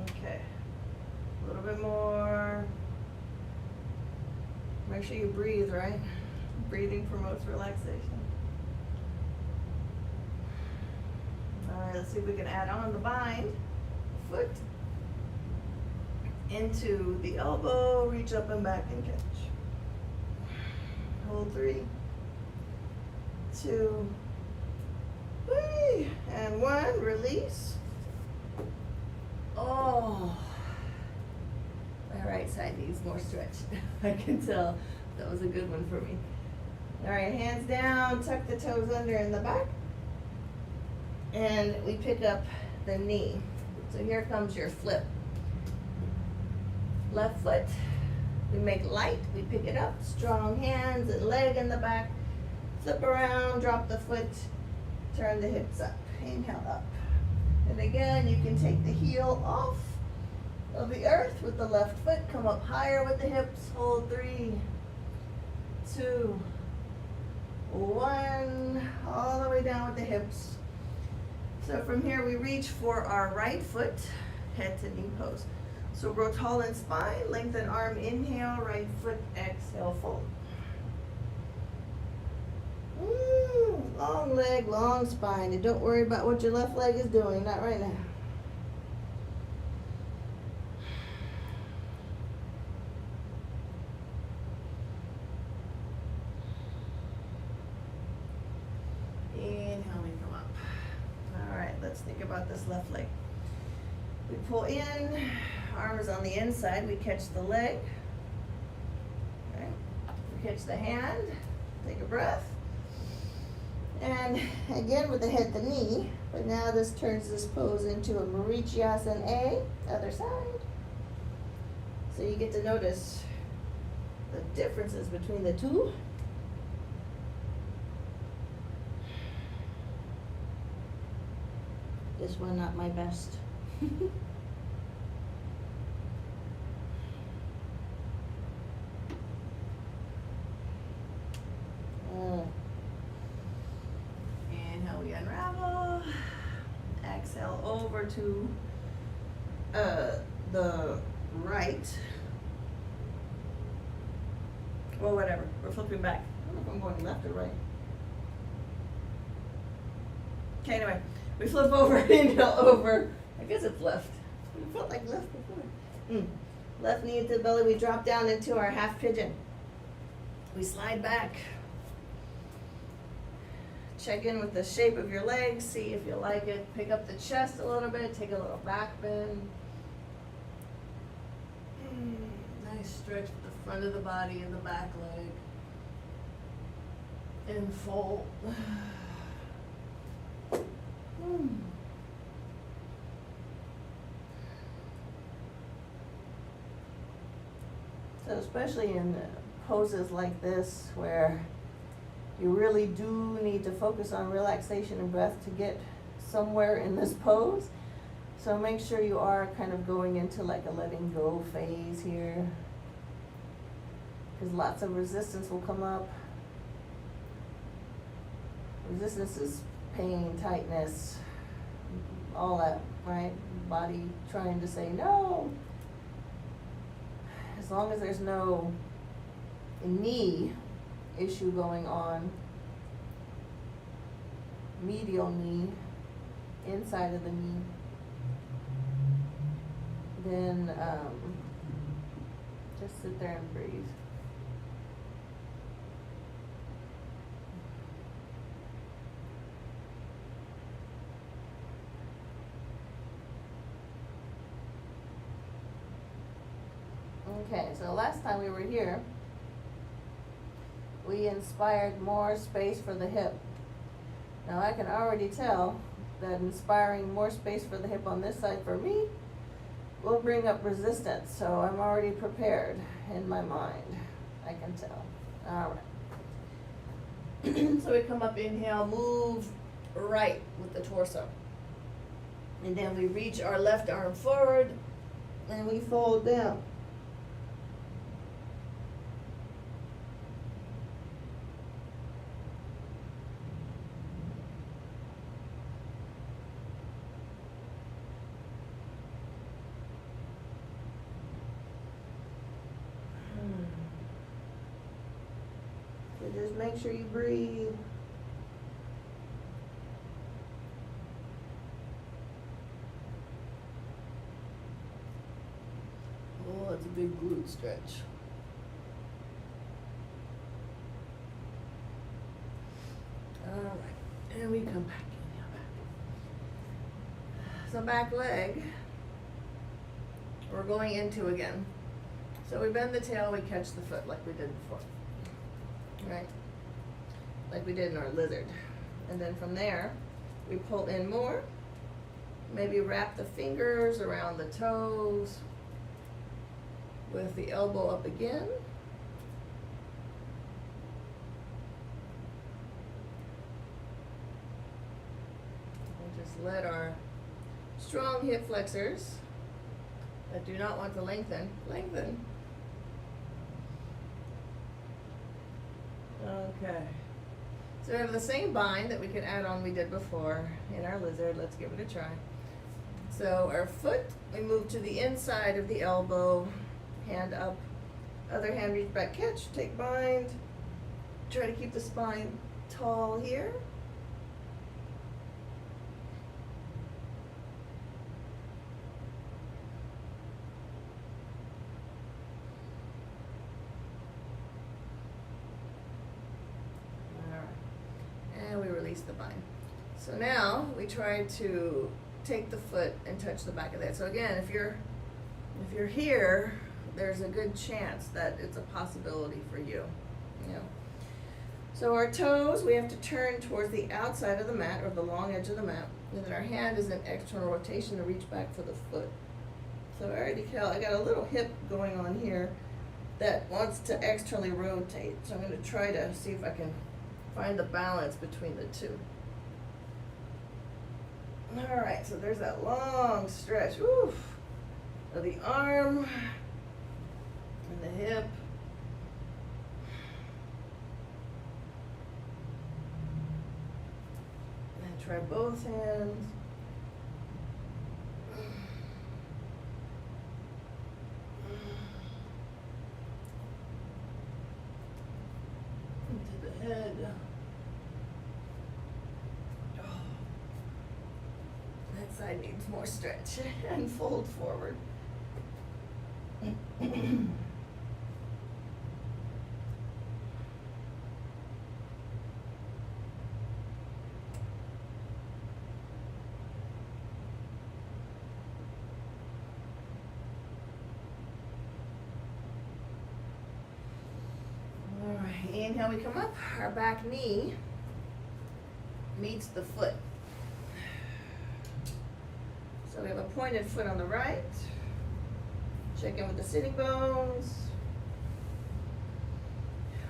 Okay. A little bit more. Make sure you breathe, right? Breathing promotes relaxation. All right, let's see if we can add on the bind. Foot into the elbow, reach up and back and catch. Hold 3, 2, 3, and 1, release. Oh, my right side needs more stretch. I can tell that was a good one for me. All right, hands down, tuck the toes under in the back. And we pick up the knee. So here comes your flip. Left foot, we make light, we pick it up, strong hands and leg in the back. Flip around, drop the foot, turn the hips up, inhale up. And again, you can take the heel off of the earth with the left foot, come up higher with the hips, hold 3, 2, 1, all the way down with the hips. So from here we reach for our right foot, head to knee pose. So grow tall in spine, lengthen arm, inhale, right foot, exhale, fold. Long leg, long spine, and don't worry about what your left leg is doing, not right now. Inhale, we come up. All right, let's think about this left leg. We pull in, arms on the inside, we catch the leg. Okay. We catch the hand, take a breath. And again with the head to knee, but now this turns this pose into a Marichyasan A, other side. So you get to notice the differences between the two. This one not my best. Inhale, we unravel. Exhale over to the right. Well, whatever. We're flipping back. I don't know if I'm going left or right. Okay, anyway. We flip over, inhale over. I guess it's left. It felt like left before. Left knee to the belly. We drop down into our half pigeon. We slide back. Check in with the shape of your legs. See if you like it. Pick up the chest a little bit. Take a little back bend. Nice stretch with the front of the body and the back leg. And fold. So especially in poses like this where you really do need to focus on relaxation and breath to get somewhere in this pose. So make sure you are kind of going into like a letting go phase here, because lots of resistance will come up. Resistance is pain, tightness, all that, right? Body trying to say no. As long as there's no knee issue going on, medial knee, inside of the knee, then just sit there and breathe. Okay, so last time we were here, we inspired more space for the hip. Now I can already tell that inspiring more space for the hip on this side for me will bring up resistance, so I'm already prepared in my mind. I can tell. All right. So we come up, inhale, move right with the torso. And then we reach our left arm forward and we fold down. So just make sure you breathe. Oh, it's a big glute stretch. All right, and we come back, inhale back. So back leg, we're going into again. So we bend the tail, we catch the foot like we did before. Right? Like we did in our lizard. And then from there, we pull in more. Maybe wrap the fingers around the toes with the elbow up again. And just let our strong hip flexors that do not want to lengthen. Okay. So we have the same bind that we could add on we did before in our lizard. Let's give it a try. So our foot, we move to the inside of the elbow, hand up, other hand reach back, catch, take bind. Try to keep the spine tall here. And we release the bind. So now we try to take the foot and touch the back of the head. So again, if you're here, there's a good chance that it's a possibility for you. You know. So our toes, we have to turn towards the outside of the mat or the long edge of the mat. And then our hand is an external rotation to reach back for the foot. So I already tell, I got a little hip going on here that wants to externally rotate. So I'm going to try to see if I can find the balance between the two. All right, so there's that long stretch of the arm and the hip. And try both hands. Into the head. That side needs more stretch and fold forward. All right, inhale, we come up. Our back knee meets the foot. So we have a pointed foot on the right. Check in with the sitting bones.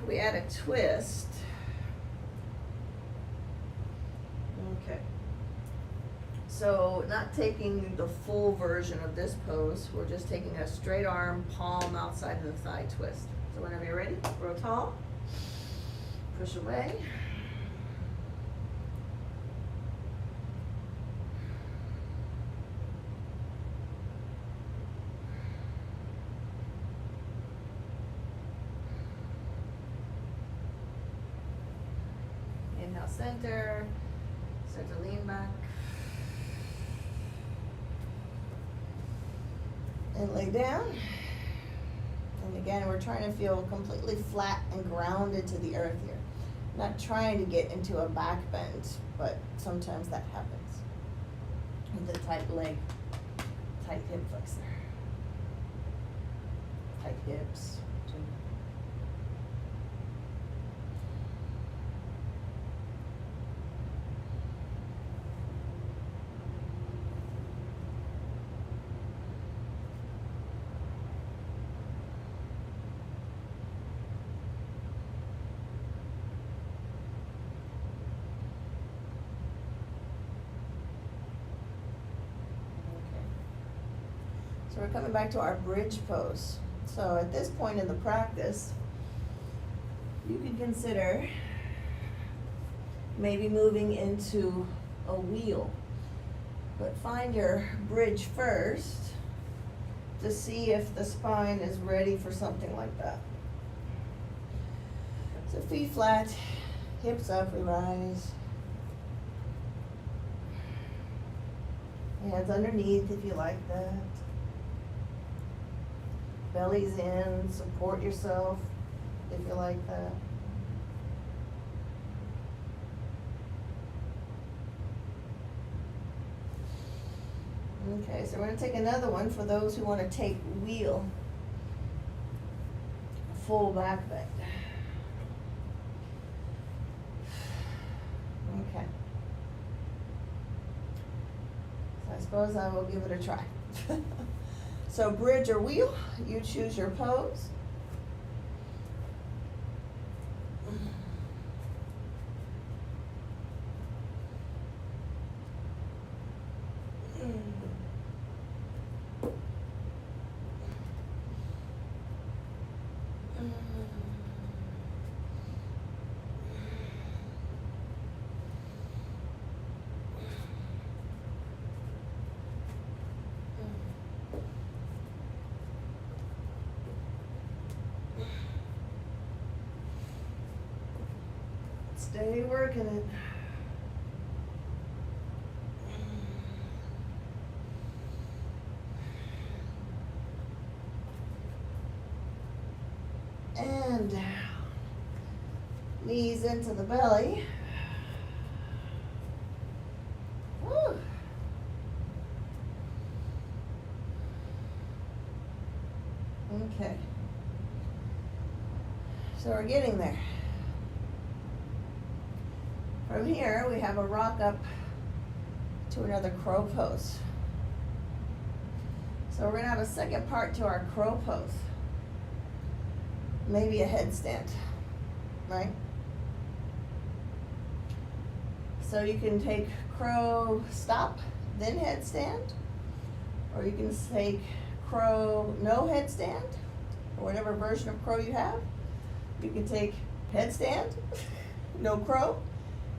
We add a twist. Okay. So not taking the full version of this pose, we're just taking a straight arm, palm outside of the thigh twist. So whenever you're ready, grow tall, push away. Inhale, center, start to lean back. And lay down. And again, we're trying to feel completely flat and grounded to the earth here. Not trying to get into a back bend, but sometimes that happens. With a tight leg, tight hip flexor. Tight hips. So we're coming back to our bridge pose. So at this point in the practice, you can consider maybe moving into a wheel. But find your bridge first to see if the spine is ready for something like that. So feet flat, hips up, we rise. Hands underneath if you like that. Belly's in, support yourself if you like that. Okay, so we're going to take another one for those who want to take wheel. Full back bend. Okay. So I suppose I will give it a try. So bridge or wheel, you choose your pose. Stay working it. And down. Knees into the belly. Woo. Okay. So we're getting there. From here, we have a rock up to another crow pose. So we're going to have a second part to our crow pose. Maybe a headstand, right? So you can take crow stop, then headstand, or you can take crow no headstand, or whatever version of crow you have. You can take headstand, no crow.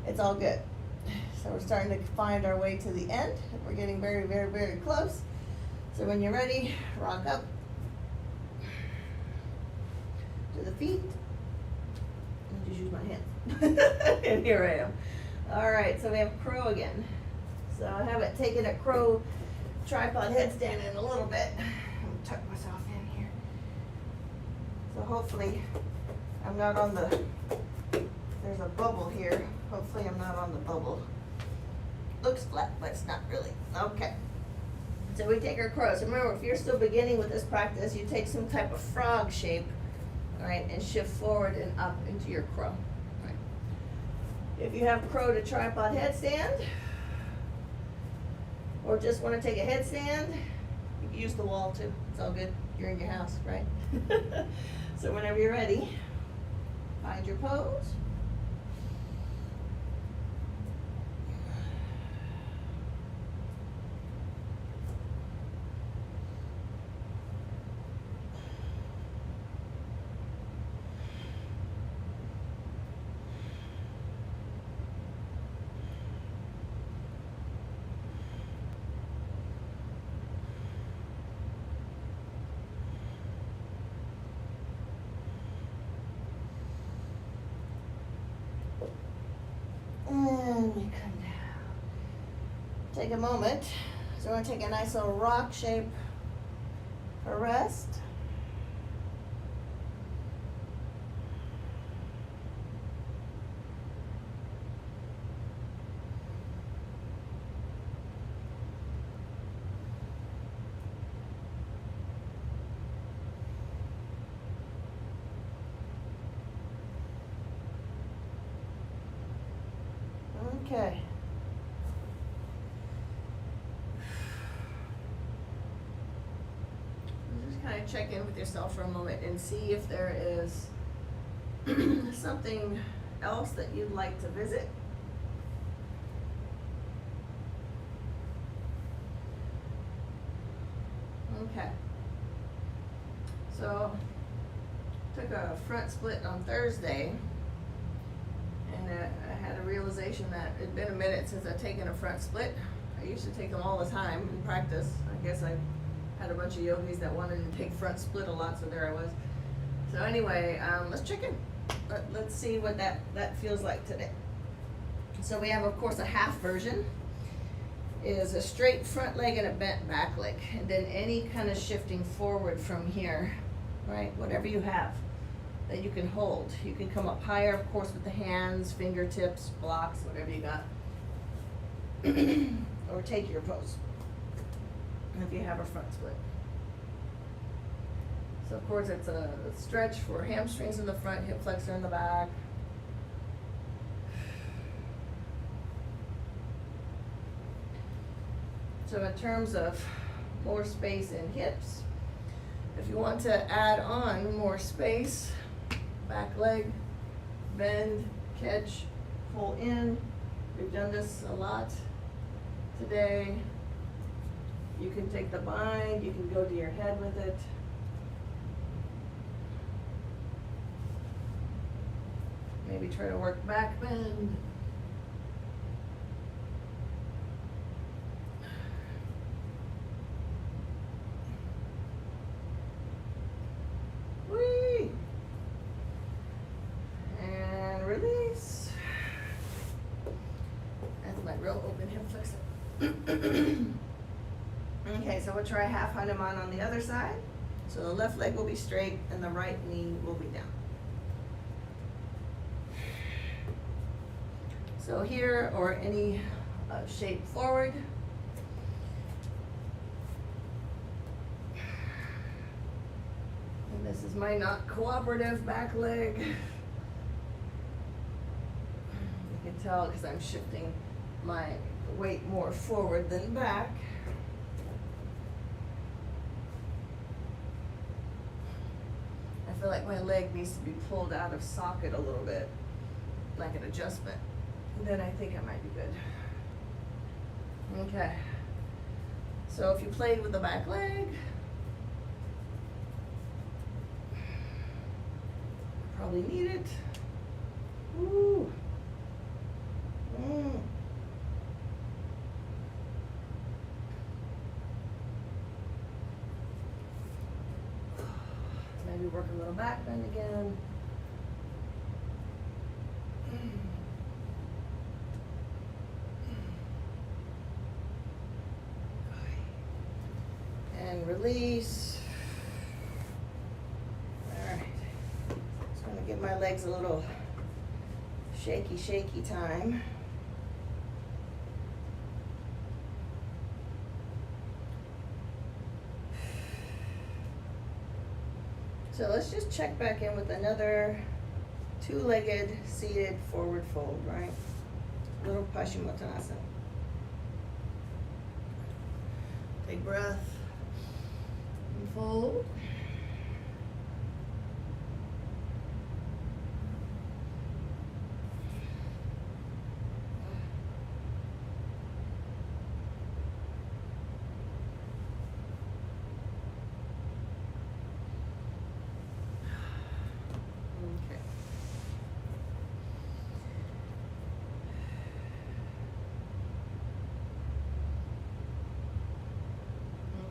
It's all good. So we're starting to find our way to the end. We're getting very, very, very close. So when you're ready, rock up to the feet. I'll just use my hands. And here I am. All right, so we have crow again. So I haven't taken a crow tripod headstand in a little bit. I'm tuck myself in here. So hopefully I'm not on the, there's a bubble here. Hopefully I'm not on the bubble. Looks flat, but it's not really. Okay. So we take our crows. Remember, if you're still beginning with this practice, you take some type of frog shape, all right, and shift forward and up into your crow. All right. If you have crow to tripod headstand, or just want to take a headstand, you can use the wall too. It's all good. You're in your house, right? So whenever you're ready, find your pose. And we come down. Take a moment. So we're going to take a nice little rock shape for rest. Okay. Just kind of check in with yourself for a moment and see if there is something else that you'd like to visit. Okay. So, took a front split on Thursday, and I had a realization that it'd been a minute since I'd taken a front split. I used to take them all the time in practice. I guess I had a bunch of yogis that wanted to take front split a lot, so there I was. So anyway, let's check in. Let's see what that feels like today. So we have, of course, a half version. Is a straight front leg and a bent back leg, and then any kind of shifting forward from here, right? Whatever you have that you can hold. You can come up higher, of course, with the hands, fingertips, blocks, whatever you got. Or take your pose if you have a front split. So of course it's a stretch for hamstrings in the front, hip flexor in the back. So in terms of more space in hips, if you want to add on more space, back leg, bend, catch, pull in. We've done this a lot today. You can take the bind, you can go to your head with it. Maybe try to work back bend. Whee! And release. That's my real open hip flexor. Okay, so we'll try half Hanuman on the other side. So the left leg will be straight and the right knee will be down. So here, or any shape forward. And this is my not cooperative back leg. You can tell because I'm shifting my weight more forward than back. I feel like my leg needs to be pulled out of socket a little bit, like an adjustment. And then I think I might be good. Okay. So if you played with the back leg, probably need it. Woo. Maybe work a little back bend again. And release. All right. Just want to give my legs a little shaky time. So let's just check back in with another two-legged seated forward fold, right? Little Paschimottanasana. Take breath and fold.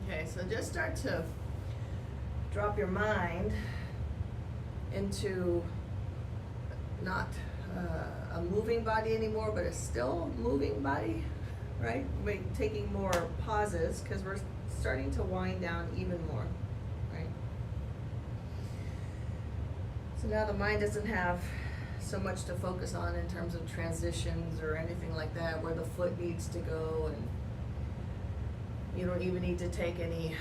Okay, so just start to drop your mind into not a moving body anymore, but a still moving body, right? Taking more pauses because we're starting to wind down even more, right? So now the mind doesn't have so much to focus on in terms of transitions or anything like that, where the foot needs to go, and you don't even need to take any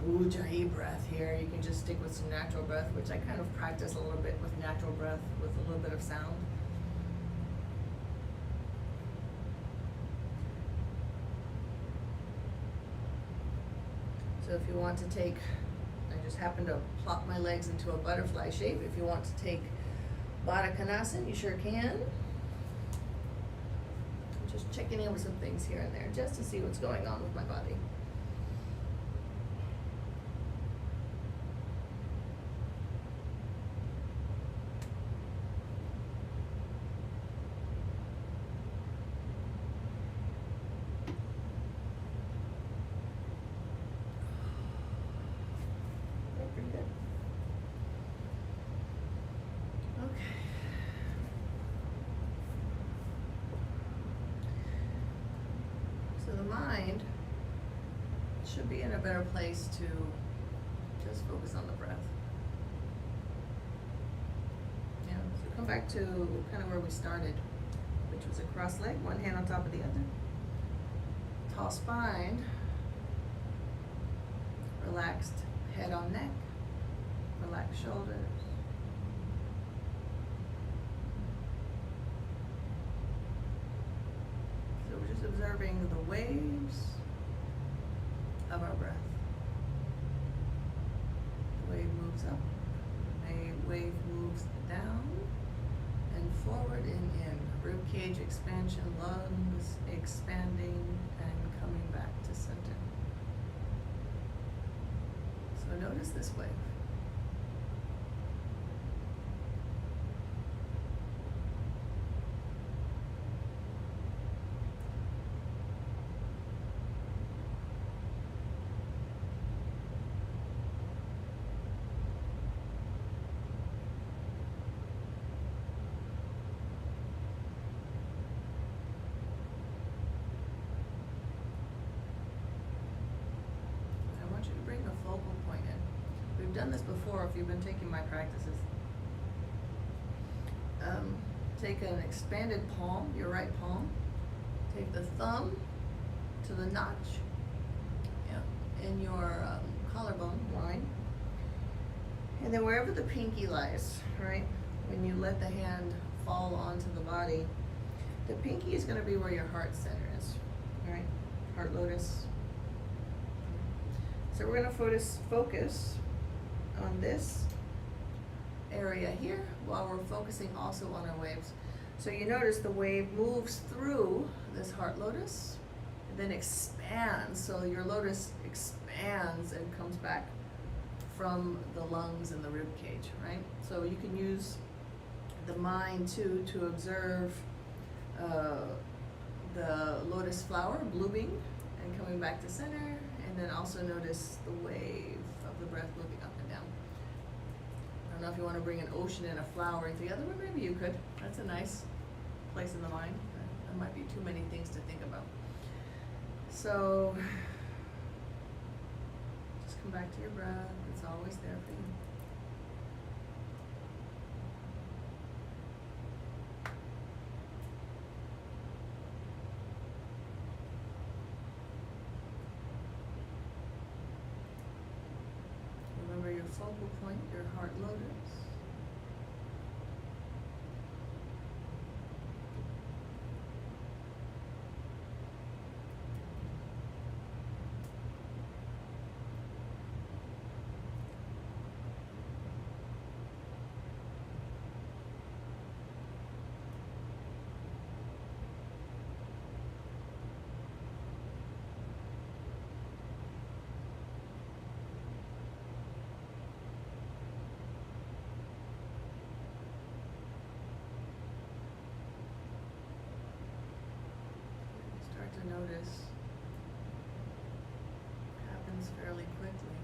ujjayi breath here. You can just stick with some natural breath, which I kind of practice a little bit with natural breath with a little bit of sound. So if you want to take, I just happen to plop my legs into a butterfly shape. If you want to take Baddha Konasana, you sure can. Just checking in with some things here and there just to see what's going on with my body. mind should be in a better place to just focus on the breath. Yeah, so come back to kind of where we started, which was a cross leg, one hand on top of the other. Tall spine, relaxed head on neck, relaxed shoulders. So we're just observing the waves of our breath. The wave moves up, a wave moves down and forward and in. Rib cage expansion, lungs expanding and coming back to center. So notice this wave. Bring a focal point in. We've done this before if you've been taking my practices. Take an expanded palm, your right palm. Take the thumb to the notch in your collarbone line. And then wherever the pinky lies, right? When you let the hand fall onto the body, the pinky is going to be where your heart center is, right? Heart lotus. So we're going to focus on this area here while we're focusing also on our waves. So you notice the wave moves through this heart lotus and then expands. So your lotus expands and comes back from the lungs and the rib cage, right? So you can use the mind too to observe the lotus flower blooming and coming back to center. And then also notice the wave of the breath moving up and down. I don't know if you want to bring an ocean and a flower together, but maybe you could. That's a nice place in the mind. That might be too many things to think about. So just come back to your breath. It's always there for you. Your focal point, your heart lotus. To notice happens fairly quickly.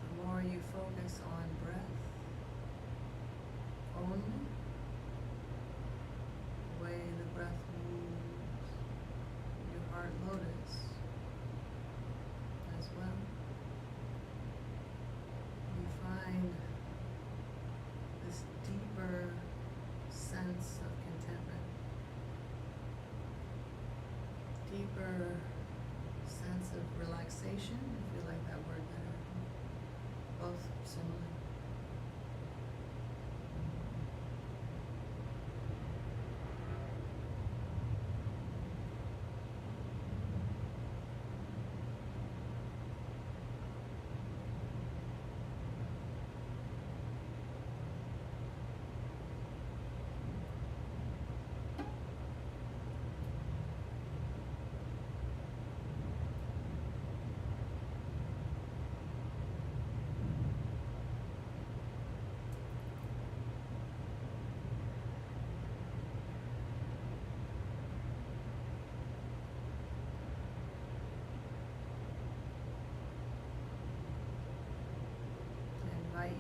The more you focus on breath only, the way the breath moves, your heart lotus as well, you find this deeper sense of contentment, deeper sense of relaxation, if you like that word better. Both similar.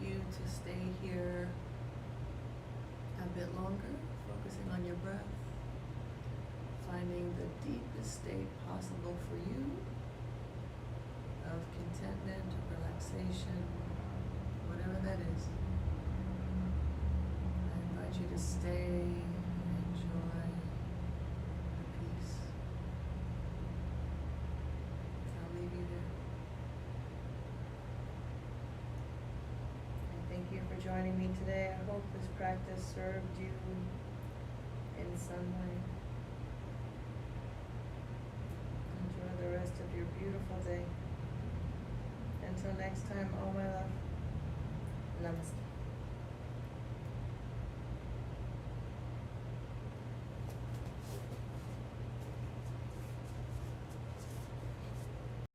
You to stay here a bit longer, focusing on your breath. finding the deepest state possible for you of contentment, of relaxation, whatever that is. I invite you to stay and enjoy the peace. I'll leave you there. And thank you for joining me today. I hope this practice served you in some way. Enjoy the rest of your beautiful day. Until next time, all my love. Namaste.